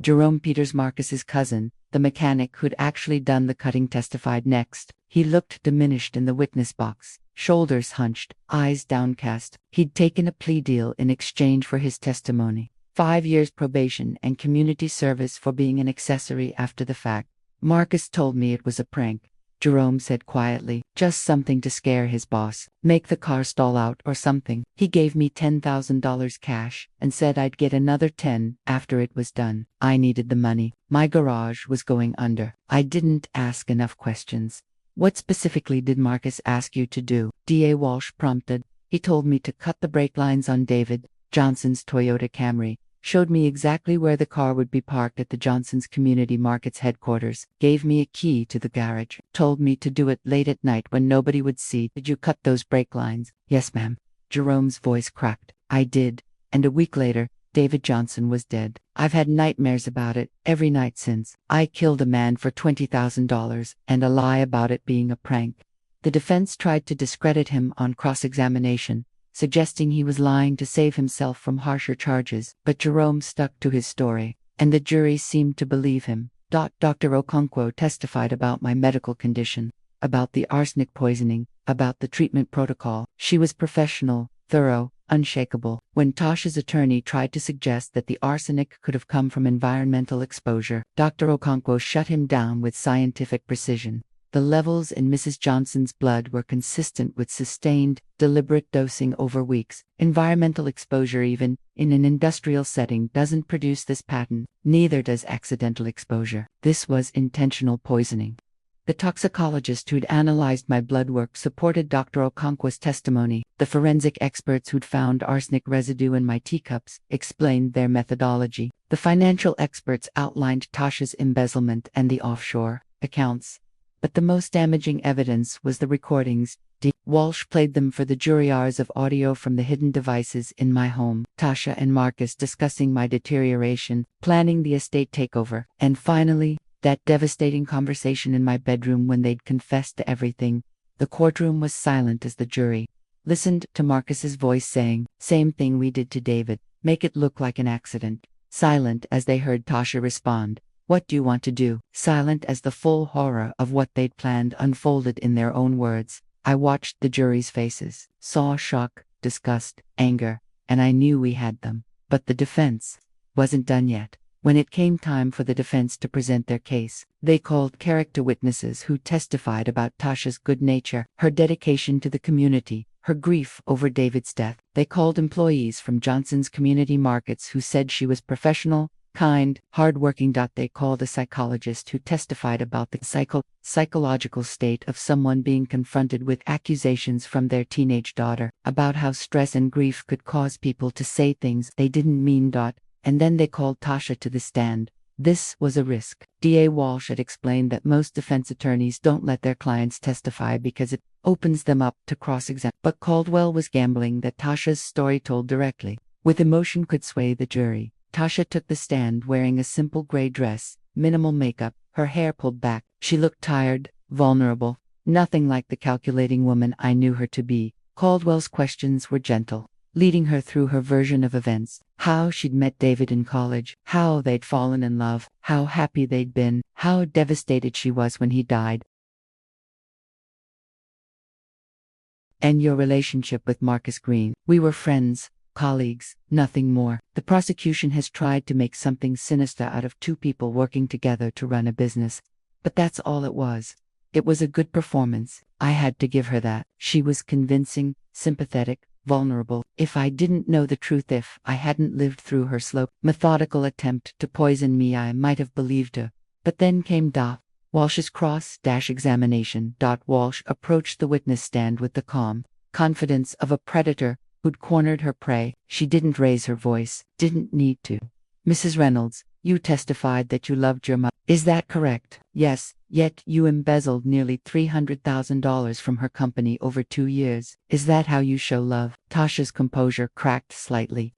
Jerome Peters, Marcus's cousin, the mechanic who'd actually done the cutting, testified next. He looked diminished in the witness box, shoulders hunched, eyes downcast. He'd taken a plea deal in exchange for his testimony. 5 years probation and community service for being an accessory after the fact. Marcus told me it was a prank, Jerome said quietly, just something to scare his boss, make the car stall out or something. He gave me $10,000 cash and said I'd get another 10 after it was done. I needed the money. My garage was going under. I didn't ask enough questions. What specifically did Marcus ask you to do? D.A. Walsh prompted. He told me to cut the brake lines on David, Johnson's Toyota Camry, showed me exactly where the car would be parked at the Johnson's Community Market's headquarters, gave me a key to the garage, told me to do it late at night when nobody would see. Did you cut those brake lines? Yes, ma'am. Jerome's voice cracked. I did. And a week later, David Johnson was dead. I've had nightmares about it every night since. I killed a man for $20,000 and a lie about it being a prank. The defense tried to discredit him on cross-examination, suggesting he was lying to save himself from harsher charges, but Jerome stuck to his story, and the jury seemed to believe him. Dr. Okonkwo testified about my medical condition, about the arsenic poisoning, about the treatment protocol. She was professional, thorough, unshakable. When Tasha's attorney tried to suggest that the arsenic could have come from environmental exposure, Dr. Okonkwo shut him down with scientific precision. The levels in Mrs. Johnson's blood were consistent with sustained, deliberate dosing over weeks. Environmental exposure, even in an industrial setting, doesn't produce this pattern. Neither does accidental exposure. This was intentional poisoning. The toxicologist who'd analyzed my blood work supported Dr. Okonkwo's testimony. The forensic experts who'd found arsenic residue in my teacups explained their methodology. The financial experts outlined Tasha's embezzlement and the offshore accounts. But the most damaging evidence was the recordings. Walsh played them for the jury, hours of audio from the hidden devices in my home. Tasha and Marcus discussing my deterioration, planning the estate takeover, and finally, that devastating conversation in my bedroom when they'd confessed to everything. The courtroom was silent as the jury listened to Marcus's voice saying, "Same thing we did to David. Make it look like an accident." Silent as they heard Tasha respond, "What do you want to do?" Silent as the full horror of what they'd planned unfolded in their own words. I watched the jury's faces, saw shock, disgust, anger, and I knew we had them. But the defense wasn't done yet. When it came time for the defense to present their case, they called character witnesses who testified about Tasha's good nature, her dedication to the community, her grief over David's death. They called employees from Johnson's Community Markets who said she was professional, kind, hardworking. They called a psychologist who testified about the psychological state of someone being confronted with accusations from their teenage daughter, about how stress and grief could cause people to say things they didn't mean. And then they called Tasha to the stand. This was a risk. D.A. Walsh had explained that most defense attorneys don't let their clients testify because it opens them up to cross-examine. But Caldwell was gambling that Tasha's story told directly, with emotion, could sway the jury. Tasha took the stand wearing a simple gray dress, minimal makeup, her hair pulled back. She looked tired, vulnerable, nothing like the calculating woman I knew her to be. Caldwell's questions were gentle, leading her through her version of events, how she'd met David in college, how they'd fallen in love, how happy they'd been, how devastated she was when he died. And your relationship with Marcus Green. We were friends, colleagues, nothing more. The prosecution has tried to make something sinister out of two people working together to run a business. But that's all it was. It was a good performance. I had to give her that. She was convincing, sympathetic, vulnerable. If I didn't know the truth, if I hadn't lived through her slow, methodical attempt to poison me, I might have believed her. But then came Walsh's cross-examination. Walsh approached the witness stand with the calm confidence of a predator who'd cornered her prey. She didn't raise her voice, didn't need to. "Mrs. Reynolds, you testified that you loved your mother. Is that correct?" "Yes, yet you embezzled nearly $300,000 from her company over 2 years. Is that how you show love?" Tasha's composure cracked slightly.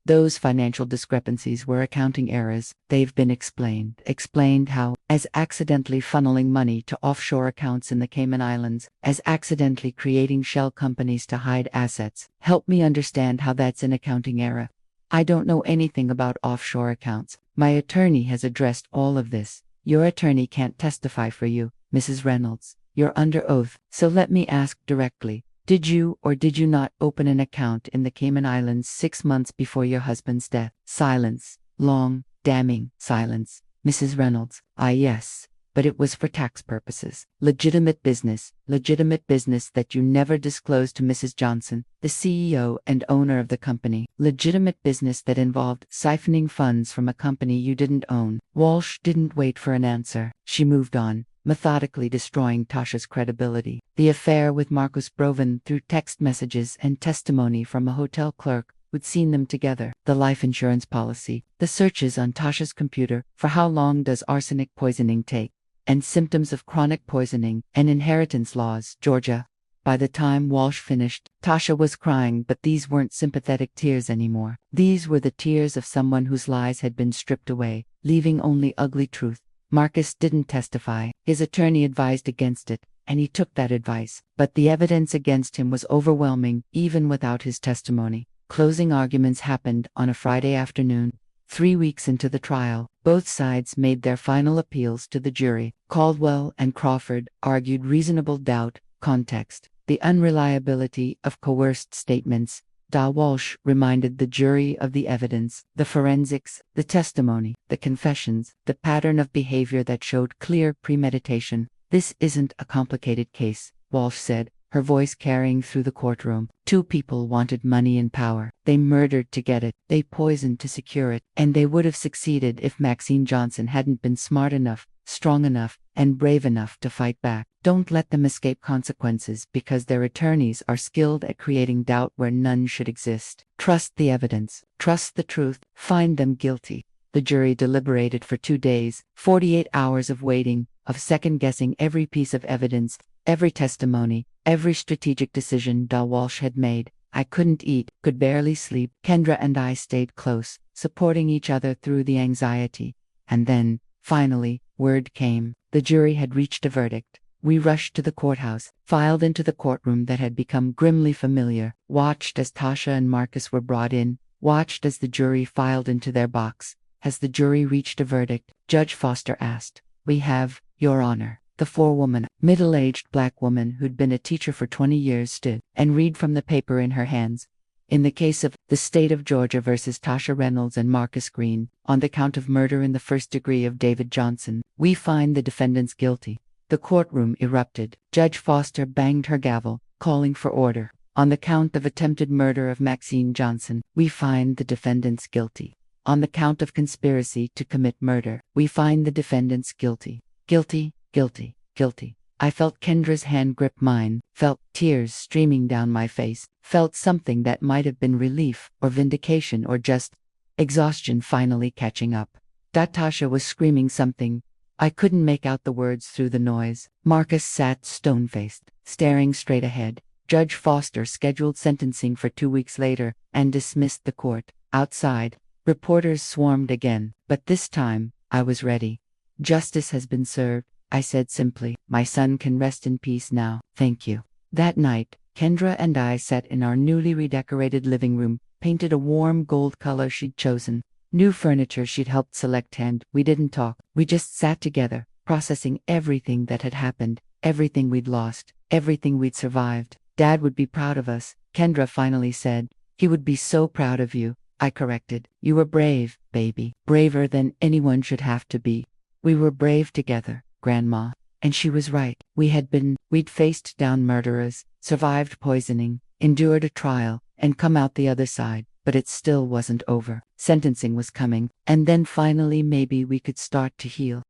Those financial discrepancies were accounting errors. They've been explained. Explained how, as accidentally funneling money to offshore accounts in the Cayman Islands, as accidentally creating shell companies to hide assets. Help me understand how that's an accounting error. I don't know anything about offshore accounts. My attorney has addressed all of this. Your attorney can't testify for you, Mrs. Reynolds. You're under oath, so let me ask directly. Did you or did you not open an account in the Cayman Islands 6 months before your husband's death? Silence. Long, damning silence. Mrs. Reynolds. Yes. But it was for tax purposes. Legitimate business that you never disclosed to Mrs. Johnson, the CEO and owner of the company. Legitimate business that involved siphoning funds from a company you didn't own. Walsh didn't wait for an answer. She moved on, methodically destroying Tasha's credibility. The affair with Marcus Broven through text messages and testimony from a hotel clerk who'd seen them together, the life insurance policy, the searches on Tasha's computer for how long does arsenic poisoning take, and symptoms of chronic poisoning, and inheritance laws, Georgia. By the time Walsh finished, Tasha was crying, but these weren't sympathetic tears anymore. These were the tears of someone whose lies had been stripped away, leaving only ugly truth. Marcus didn't testify. His attorney advised against it, and he took that advice. But the evidence against him was overwhelming, even without his testimony. Closing arguments happened on a Friday afternoon. 3 weeks into the trial, both sides made their final appeals to the jury. Caldwell and Crawford argued reasonable doubt, context, the unreliability of coerced statements. Walsh reminded the jury of the evidence, the forensics, the testimony, the confessions, the pattern of behavior that showed clear premeditation. This isn't a complicated case, Walsh said, her voice carrying through the courtroom. 2 people wanted money and power. They murdered to get it. They poisoned to secure it. And they would have succeeded if Maxine Johnson hadn't been smart enough, strong enough, and brave enough to fight back. Don't let them escape consequences because their attorneys are skilled at creating doubt where none should exist. Trust the evidence. Trust the truth. Find them guilty. The jury deliberated for 2 days, 48 hours of waiting, of second-guessing every piece of evidence, every testimony, every strategic decision Walsh had made. I couldn't eat, could barely sleep. Kendra and I stayed close, supporting each other through the anxiety. And then, finally, word came. The jury had reached a verdict. We rushed to the courthouse, filed into the courtroom that had become grimly familiar, watched as Tasha and Marcus were brought in, watched as the jury filed into their box. As the jury reached a verdict, Judge Foster asked, "We have, Your Honor." The forewoman, middle-aged black woman who'd been a teacher for 20 years, stood and read from the paper in her hands. In the case of the State of Georgia versus Tasha Reynolds and Marcus Green, on the count of murder in the first degree of David Johnson, we find the defendants guilty. The courtroom erupted. Judge Foster banged her gavel, calling for order. On the count of attempted murder of Maxine Johnson, we find the defendants guilty. On the count of conspiracy to commit murder, we find the defendants guilty. Guilty, guilty, guilty. I felt Kendra's hand grip mine, felt tears streaming down my face, felt something that might have been relief, or vindication, or just exhaustion finally catching up. Tasha was screaming something. I couldn't make out the words through the noise. Marcus sat stone-faced, staring straight ahead. Judge Foster scheduled sentencing for 2 weeks later, and dismissed the court. Outside, reporters swarmed again, but this time, I was ready. "Justice has been served," I said simply. "My son can rest in peace now, thank you." That night, Kendra and I sat in our newly redecorated living room, painted a warm gold color she'd chosen. New furniture she'd helped select, and we didn't talk. We just sat together, processing everything that had happened, everything we'd lost, everything we'd survived. "Dad would be proud of us," Kendra finally said. "He would be so proud of you," I corrected. "You were brave, baby. Braver than anyone should have to be." "We were brave together, Grandma." And she was right. We'd faced down murderers, survived poisoning, endured a trial, and come out the other side. But it still wasn't over. Sentencing was coming, and then finally maybe we could start to heal.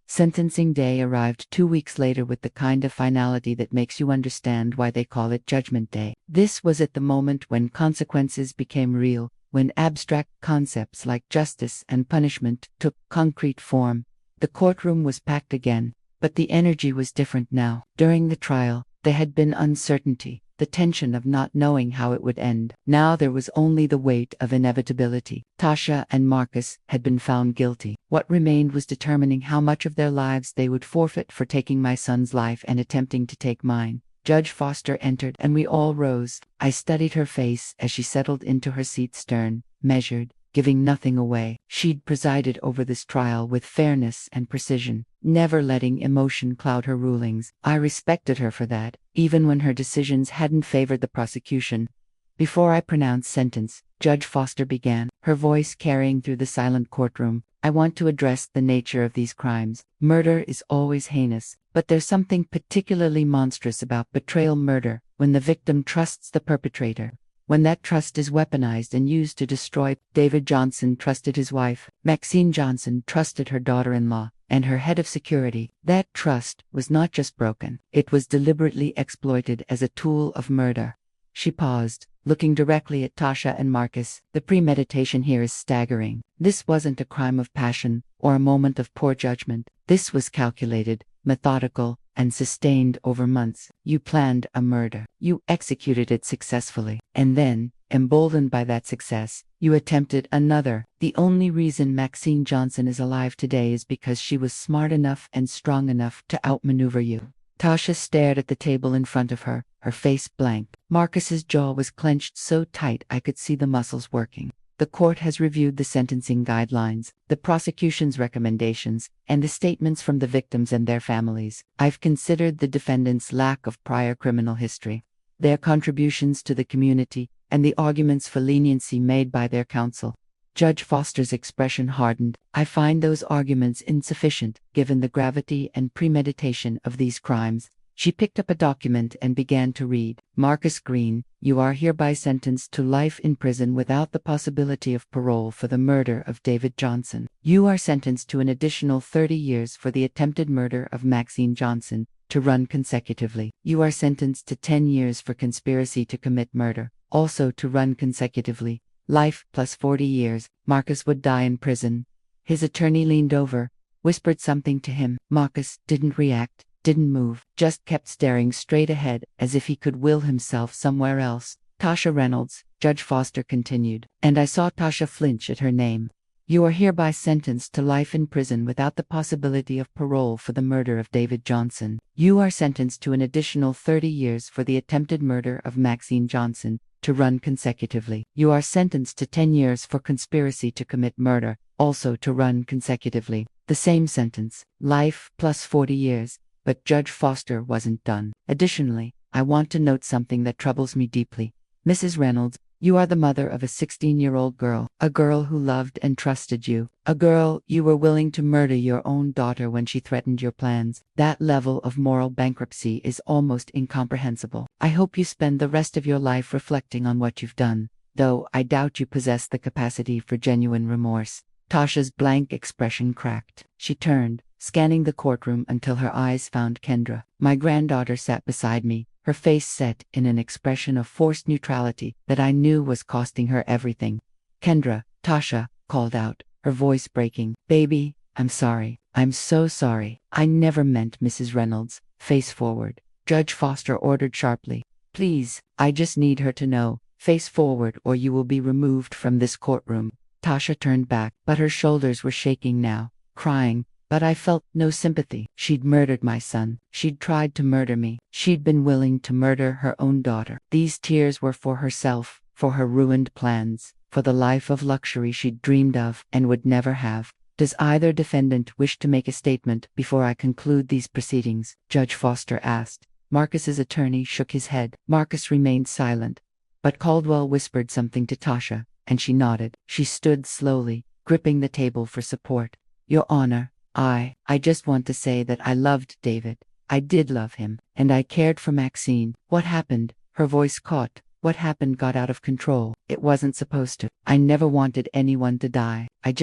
Sentencing day arrived 2 weeks later with the kind of finality that makes you understand why they call it Judgment Day. This was at the moment when consequences became real, when abstract concepts like justice and punishment took concrete form. The courtroom was packed again, but the energy was different now. During the trial, there had been uncertainty, the tension of not knowing how it would end. Now there was only the weight of inevitability. Tasha and Marcus had been found guilty. What remained was determining how much of their lives they would forfeit for taking my son's life and attempting to take mine. Judge Foster entered, and we all rose. I studied her face as she settled into her seat, stern, measured, giving nothing away. She'd presided over this trial with fairness and precision, never letting emotion cloud her rulings. I respected her for that, even when her decisions hadn't favored the prosecution. "Before I pronounce sentence," Judge Foster began, her voice carrying through the silent courtroom, "I want to address the nature of these crimes. Murder is always heinous, but there's something particularly monstrous about betrayal murder, when the victim trusts the perpetrator. When that trust is weaponized and used to destroy. David Johnson trusted his wife. Maxine Johnson trusted her daughter-in-law and her head of security. That trust was not just broken, it was deliberately exploited as a tool of murder." She paused, looking directly at Tasha and Marcus. The premeditation here is staggering. This wasn't a crime of passion or a moment of poor judgment. This was calculated, methodical, and sustained over months. You planned a murder. You executed it successfully. And then, emboldened by that success, you attempted another. The only reason Maxine Johnson is alive today is because she was smart enough and strong enough to outmaneuver you. Tasha stared at the table in front of her, her face blank. Marcus's jaw was clenched so tight I could see the muscles working. The court has reviewed the sentencing guidelines, the prosecution's recommendations, and the statements from the victims and their families. I've considered the defendants' lack of prior criminal history, their contributions to the community, and the arguments for leniency made by their counsel. Judge Foster's expression hardened. I find those arguments insufficient, given the gravity and premeditation of these crimes. She picked up a document and began to read. Marcus Green, you are hereby sentenced to life in prison without the possibility of parole for the murder of David Johnson. You are sentenced to an additional 30 years for the attempted murder of Maxine Johnson, to run consecutively. You are sentenced to 10 years for conspiracy to commit murder, also to run consecutively. Life plus 40 years. Marcus would die in prison. His attorney leaned over, whispered something to him. Marcus didn't react. Didn't move, just kept staring straight ahead as if he could will himself somewhere else. Tasha Reynolds, Judge Foster continued, and I saw Tasha flinch at her name. You are hereby sentenced to life in prison without the possibility of parole for the murder of David Johnson. You are sentenced to an additional 30 years for the attempted murder of Maxine Johnson, to run consecutively. You are sentenced to 10 years for conspiracy to commit murder, also to run consecutively. The same sentence, life plus 40 years. But Judge Foster wasn't done. Additionally, I want to note something that troubles me deeply. Mrs. Reynolds, you are the mother of a 16-year-old girl, a girl who loved and trusted you, a girl you were willing to murder your own daughter when she threatened your plans. That level of moral bankruptcy is almost incomprehensible. I hope you spend the rest of your life reflecting on what you've done, though I doubt you possess the capacity for genuine remorse. Tasha's blank expression cracked. She turned, scanning the courtroom until her eyes found Kendra. My granddaughter sat beside me, her face set in an expression of forced neutrality that I knew was costing her everything. Kendra, Tasha called out, her voice breaking. Baby, I'm sorry. I'm so sorry. I never meant. Mrs. Reynolds, face forward. Judge Foster ordered sharply. Please, I just need her to know. Face forward or you will be removed from this courtroom. Tasha turned back, but her shoulders were shaking now, crying. But I felt no sympathy. She'd murdered my son. She'd tried to murder me. She'd been willing to murder her own daughter. These tears were for herself, for her ruined plans, for the life of luxury she'd dreamed of and would never have. Does either defendant wish to make a statement before I conclude these proceedings? Judge Foster asked. Marcus's attorney shook his head. Marcus remained silent, but Caldwell whispered something to Tasha, and she nodded. She stood slowly, gripping the table for support. Your Honor, I just want to say that I loved David. I did love him, and I cared for Maxine. What happened? Her voice caught. What happened got out of control. It wasn't supposed to. I never wanted anyone to die. I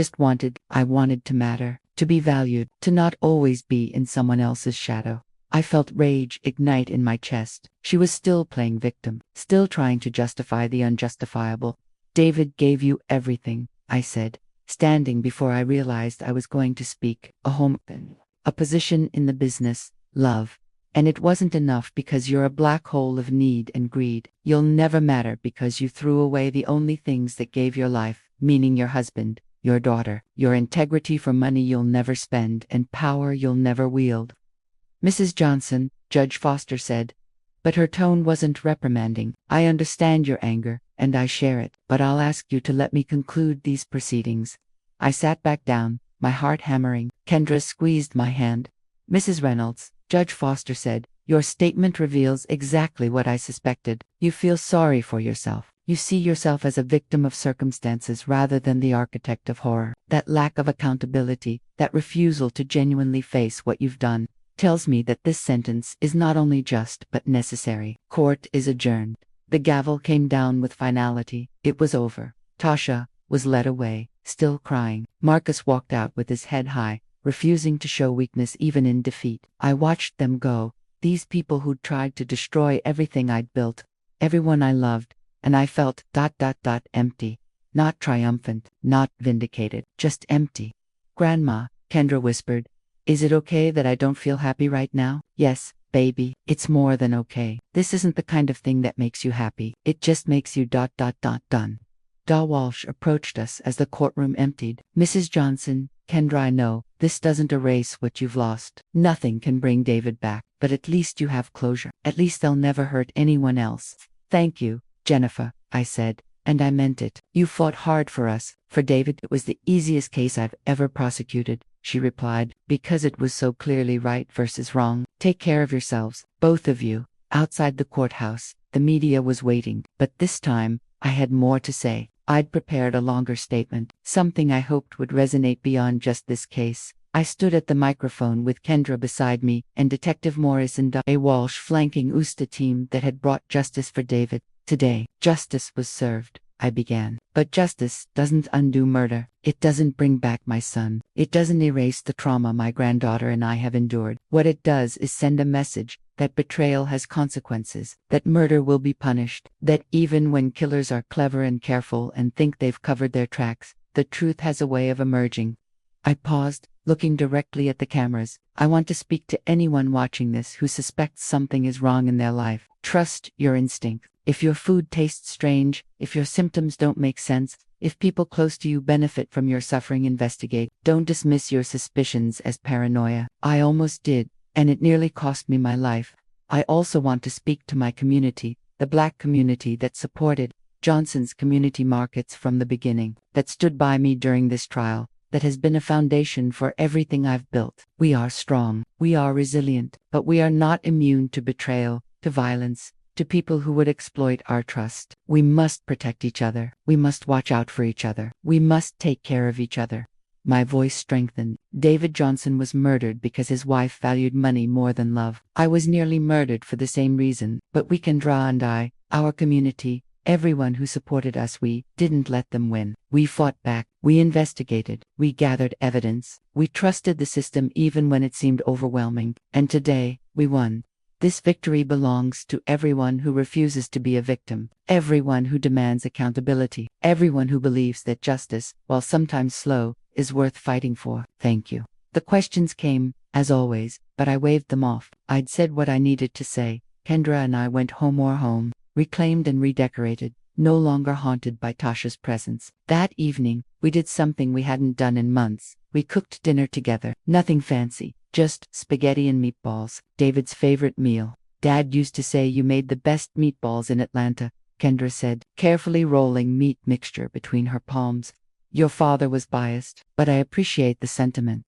wanted to matter, to be valued, to not always be in someone else's shadow. I felt rage ignite in my chest. She was still playing victim, still trying to justify the unjustifiable. David gave you everything, I said, standing before I realized I was going to speak. A home, a position in the business, love. And it wasn't enough because you're a black hole of need and greed. You'll never matter because you threw away the only things that gave your life, meaning your husband, your daughter, your integrity for money you'll never spend, and power you'll never wield. Mrs. Johnson, Judge Foster said, but her tone wasn't reprimanding. I understand your anger, and I share it, but I'll ask you to let me conclude these proceedings. I sat back down, my heart hammering. Kendra squeezed my hand. Mrs. Reynolds, Judge Foster said, your statement reveals exactly what I suspected. You feel sorry for yourself. You see yourself as a victim of circumstances rather than the architect of horror. That lack of accountability, that refusal to genuinely face what you've done, tells me that this sentence is not only just but necessary. Court is adjourned. The gavel came down with finality. It was over. Tasha was led away, still crying. Marcus walked out with his head high, refusing to show weakness even in defeat. I watched them go, these people who'd tried to destroy everything I'd built, everyone I loved, and I felt empty. Not triumphant, not vindicated, just empty. Grandma, Kendra whispered, is it okay that I don't feel happy right now? Yes, baby, it's more than okay. This isn't the kind of thing that makes you happy. It just makes you done. Da Walsh approached us as the courtroom emptied. Mrs. Johnson, Kendra, I know, this doesn't erase what you've lost. Nothing can bring David back, but at least you have closure. At least they'll never hurt anyone else. Thank you, Jennifer, I said. And I meant it. You fought hard for us. For David, it was the easiest case I've ever prosecuted, she replied, because it was so clearly right versus wrong. Take care of yourselves, both of you. Outside the courthouse, the media was waiting, but this time, I had more to say. I'd prepared a longer statement, something I hoped would resonate beyond just this case. I stood at the microphone with Kendra beside me and Detective Morris and A. Walsh flanking the team that had brought justice for David. Today, justice was served, I began. But justice doesn't undo murder. It doesn't bring back my son. It doesn't erase the trauma my granddaughter and I have endured. What it does is send a message that betrayal has consequences, that murder will be punished, that even when killers are clever and careful and think they've covered their tracks, the truth has a way of emerging. I paused, looking directly at the cameras. I want to speak to anyone watching this who suspects something is wrong in their life. Trust your instinct. If your food tastes strange, if your symptoms don't make sense, if people close to you benefit from your suffering, investigate. Don't dismiss your suspicions as paranoia. I almost did, and it nearly cost me my life. I also want to speak to my community, the Black community that supported Johnson's community markets from the beginning, that stood by me during this trial, that has been a foundation for everything I've built. We are strong, we are resilient, but we are not immune to betrayal, to violence, to people who would exploit our trust. We must protect each other. We must watch out for each other. We must take care of each other. My voice strengthened. David Johnson was murdered because his wife valued money more than love. I was nearly murdered for the same reason, but we, Kendra and I, our community, everyone who supported us, we didn't let them win. We fought back. We investigated. We gathered evidence. We trusted the system even when it seemed overwhelming. And today, we won. This victory belongs to everyone who refuses to be a victim, everyone who demands accountability, everyone who believes that justice, while sometimes slow, is worth fighting for. Thank you. The questions came, as always, but I waved them off. I'd said what I needed to say. Kendra and I went home, reclaimed and redecorated, no longer haunted by Tasha's presence. That evening, we did something we hadn't done in months. We cooked dinner together. Nothing fancy. Just spaghetti and meatballs, David's favorite meal. Dad used to say you made the best meatballs in Atlanta, Kendra said, carefully rolling meat mixture between her palms. Your father was biased, but I appreciate the sentiment.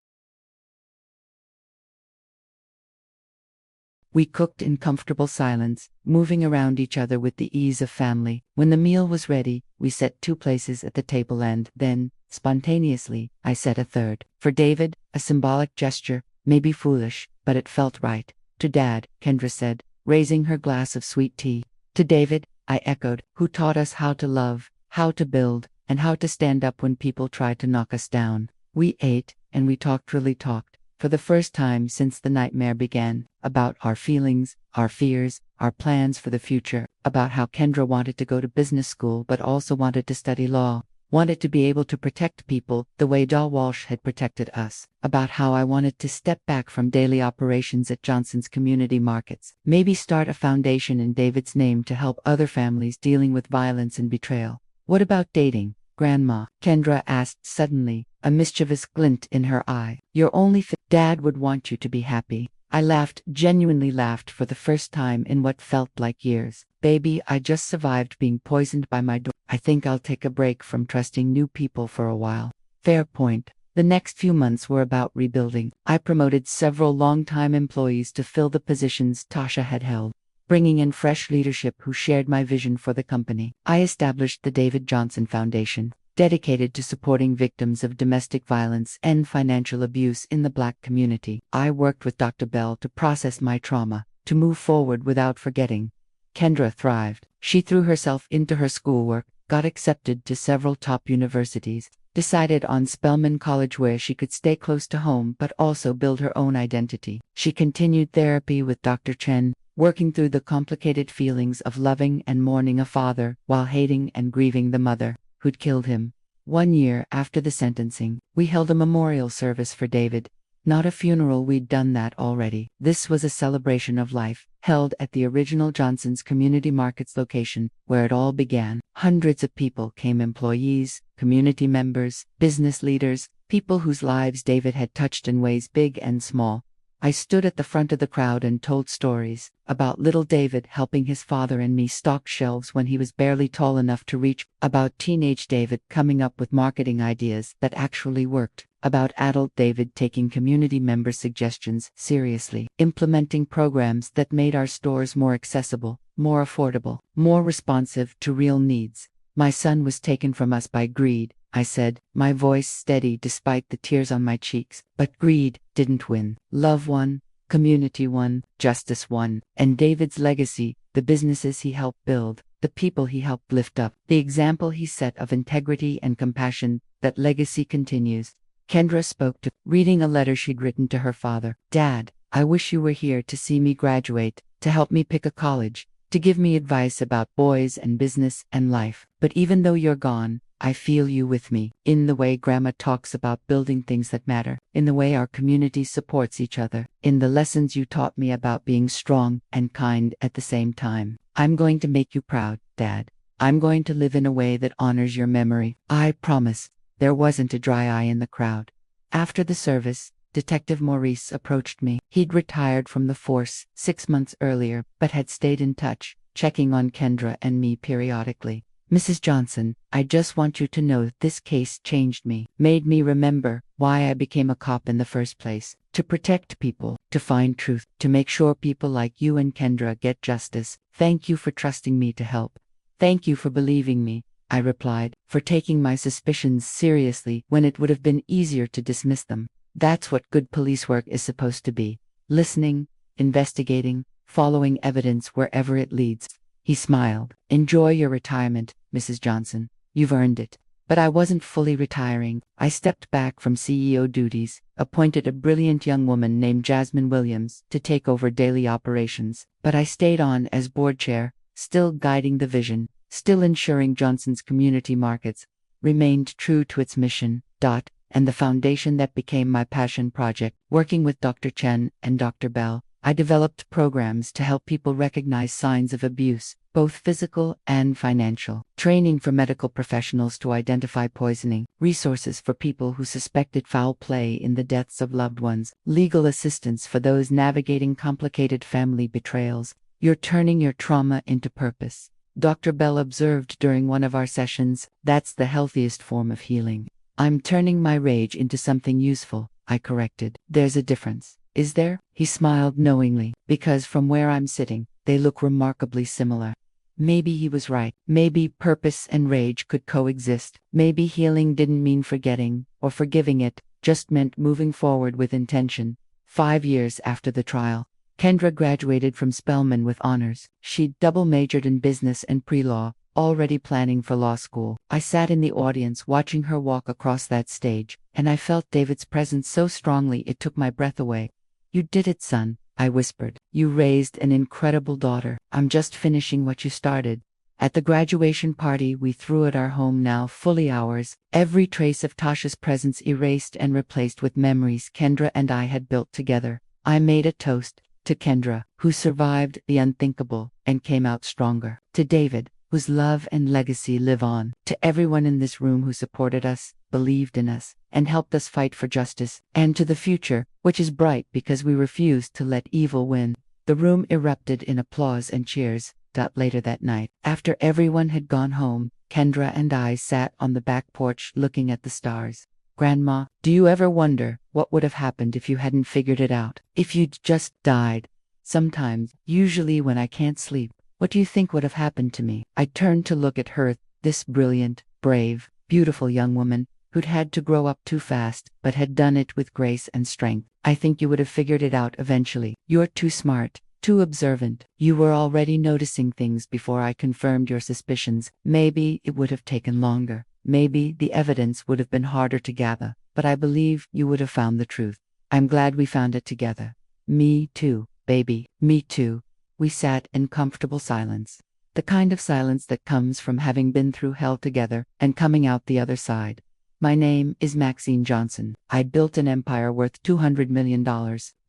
We cooked in comfortable silence, moving around each other with the ease of family. When the meal was ready, we set 2 places at the table and then, spontaneously, I set a third. For David, a symbolic gesture, maybe foolish, but it felt right. To Dad, Kendra said, raising her glass of sweet tea. To David, I echoed, who taught us how to love, how to build, and how to stand up when people tried to knock us down. We ate, and we really talked, for the first time since the nightmare began, about our feelings, our fears, our plans for the future, about how Kendra wanted to go to business school but also wanted to study law. Wanted to be able to protect people the way Da Walsh had protected us, about how I wanted to step back from daily operations at Johnson's community markets, maybe start a foundation in David's name to help other families dealing with violence and betrayal. What about dating, Grandma? Kendra asked suddenly, a mischievous glint in her eye. You're only Dad would want you to be happy. I laughed, genuinely laughed for the first time in what felt like years. Baby, I just survived being poisoned by my daughter. I think I'll take a break from trusting new people for a while. Fair point. The next few months were about rebuilding. I promoted several long-time employees to fill the positions Tasha had held, bringing in fresh leadership who shared my vision for the company. I established the David Johnson Foundation, dedicated to supporting victims of domestic violence and financial abuse in the Black community. I worked with Dr. Bell to process my trauma, to move forward without forgetting. Kendra thrived. She threw herself into her schoolwork, got accepted to several top universities, decided on Spelman College where she could stay close to home but also build her own identity. She continued therapy with Dr. Chen, working through the complicated feelings of loving and mourning a father while hating and grieving the mother who'd killed him. 1 year after the sentencing, we held a memorial service for David. Not a funeral, we'd done that already. This was a celebration of life, held at the original Johnson's Community Markets location, where it all began. Hundreds of people came: employees, community members, business leaders, people whose lives David had touched in ways big and small. I stood at the front of the crowd and told stories about little David helping his father and me stock shelves when he was barely tall enough to reach, about teenage David coming up with marketing ideas that actually worked, about adult David taking community member suggestions seriously, implementing programs that made our stores more accessible, more affordable, more responsive to real needs. My son was taken from us by greed, I said, my voice steady despite the tears on my cheeks. But greed didn't win. Love won, community won, justice won, and David's legacy, the businesses he helped build, the people he helped lift up, the example he set of integrity and compassion, that legacy continues. Kendra spoke to, reading a letter she'd written to her father. Dad, I wish you were here to see me graduate, to help me pick a college, to give me advice about boys and business and life. But even though you're gone, I feel you with me, in the way Grandma talks about building things that matter, in the way our community supports each other, in the lessons you taught me about being strong and kind at the same time. I'm going to make you proud, Dad. I'm going to live in a way that honors your memory. I promise. There wasn't a dry eye in the crowd. After the service, Detective Maurice approached me. He'd retired from the force 6 months earlier, but had stayed in touch, checking on Kendra and me periodically. Mrs. Johnson, I just want you to know this case changed me, made me remember why I became a cop in the first place. To protect people, to find truth, to make sure people like you and Kendra get justice. Thank you for trusting me to help. Thank you for believing me, I replied, for taking my suspicions seriously when it would have been easier to dismiss them. That's what good police work is supposed to be. Listening, investigating, following evidence wherever it leads. He smiled. Enjoy your retirement, Mrs. Johnson. You've earned it. But I wasn't fully retiring. I stepped back from CEO duties, appointed a brilliant young woman named Jasmine Williams to take over daily operations. But I stayed on as board chair, still guiding the vision, still ensuring Johnson's Community Markets remained true to its mission, and the foundation that became my passion project. Working with Dr. Chen and Dr. Bell, I developed programs to help people recognize signs of abuse, both physical and financial, training for medical professionals to identify poisoning, resources for people who suspected foul play in the deaths of loved ones, legal assistance for those navigating complicated family betrayals. You're turning your trauma into purpose. Dr. Bell observed during one of our sessions, that's the healthiest form of healing. I'm turning my rage into something useful, I corrected. There's a difference. Is there? He smiled knowingly, because from where I'm sitting, they look remarkably similar. Maybe he was right. Maybe purpose and rage could coexist. Maybe healing didn't mean forgetting, or forgiving it, just meant moving forward with intention. 5 years after the trial, Kendra graduated from Spelman with honors. She'd double majored in business and pre-law, already planning for law school. I sat in the audience watching her walk across that stage, and I felt David's presence so strongly it took my breath away. You did it, son, I whispered. You raised an incredible daughter. I'm just finishing what you started. At the graduation party we threw at our home, now fully ours, every trace of Tasha's presence erased and replaced with memories Kendra and I had built together. I made a toast to Kendra, who survived the unthinkable and came out stronger. To David, whose love and legacy live on. To everyone in this room who supported us, believed in us, and helped us fight for justice. And to the future, which is bright because we refuse to let evil win. The room erupted in applause and cheers. Later that night, after everyone had gone home, Kendra and I sat on the back porch looking at the stars. Grandma, do you ever wonder what would have happened if you hadn't figured it out? If you'd just died? Sometimes, usually when I can't sleep. What do you think would have happened to me? I turned to look at her, this brilliant, brave, beautiful young woman, who'd had to grow up too fast, but had done it with grace and strength. I think you would have figured it out eventually. You're too smart, too observant. You were already noticing things before I confirmed your suspicions. Maybe it would have taken longer. Maybe the evidence would have been harder to gather, but I believe you would have found the truth. I'm glad we found it together. Me too, baby, me too. We sat in comfortable silence. The kind of silence that comes from having been through hell together and coming out the other side. My name is Maxine Johnson. I built an empire worth $200 million.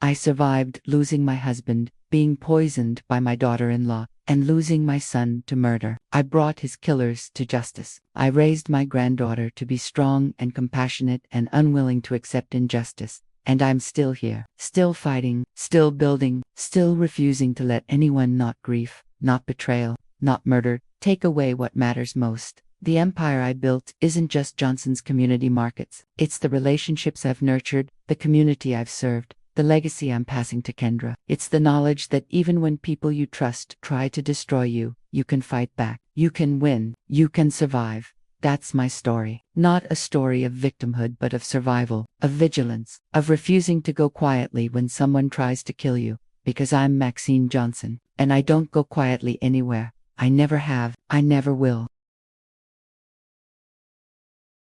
I survived losing my husband, being poisoned by my daughter-in-law, and losing my son to murder. I brought his killers to justice. I raised my granddaughter to be strong and compassionate and unwilling to accept injustice. And I'm still here, still fighting, still building, still refusing to let anyone, not grief, not betrayal, not murder, take away what matters most. The empire I built isn't just Johnson's community markets. It's the relationships I've nurtured, the community I've served, the legacy I'm passing to Kendra. It's the knowledge that even when people you trust try to destroy you, you can fight back. You can win. You can survive. That's my story. Not a story of victimhood, but of survival, of vigilance, of refusing to go quietly when someone tries to kill you. Because I'm Maxine Johnson, and I don't go quietly anywhere. I never have. I never will.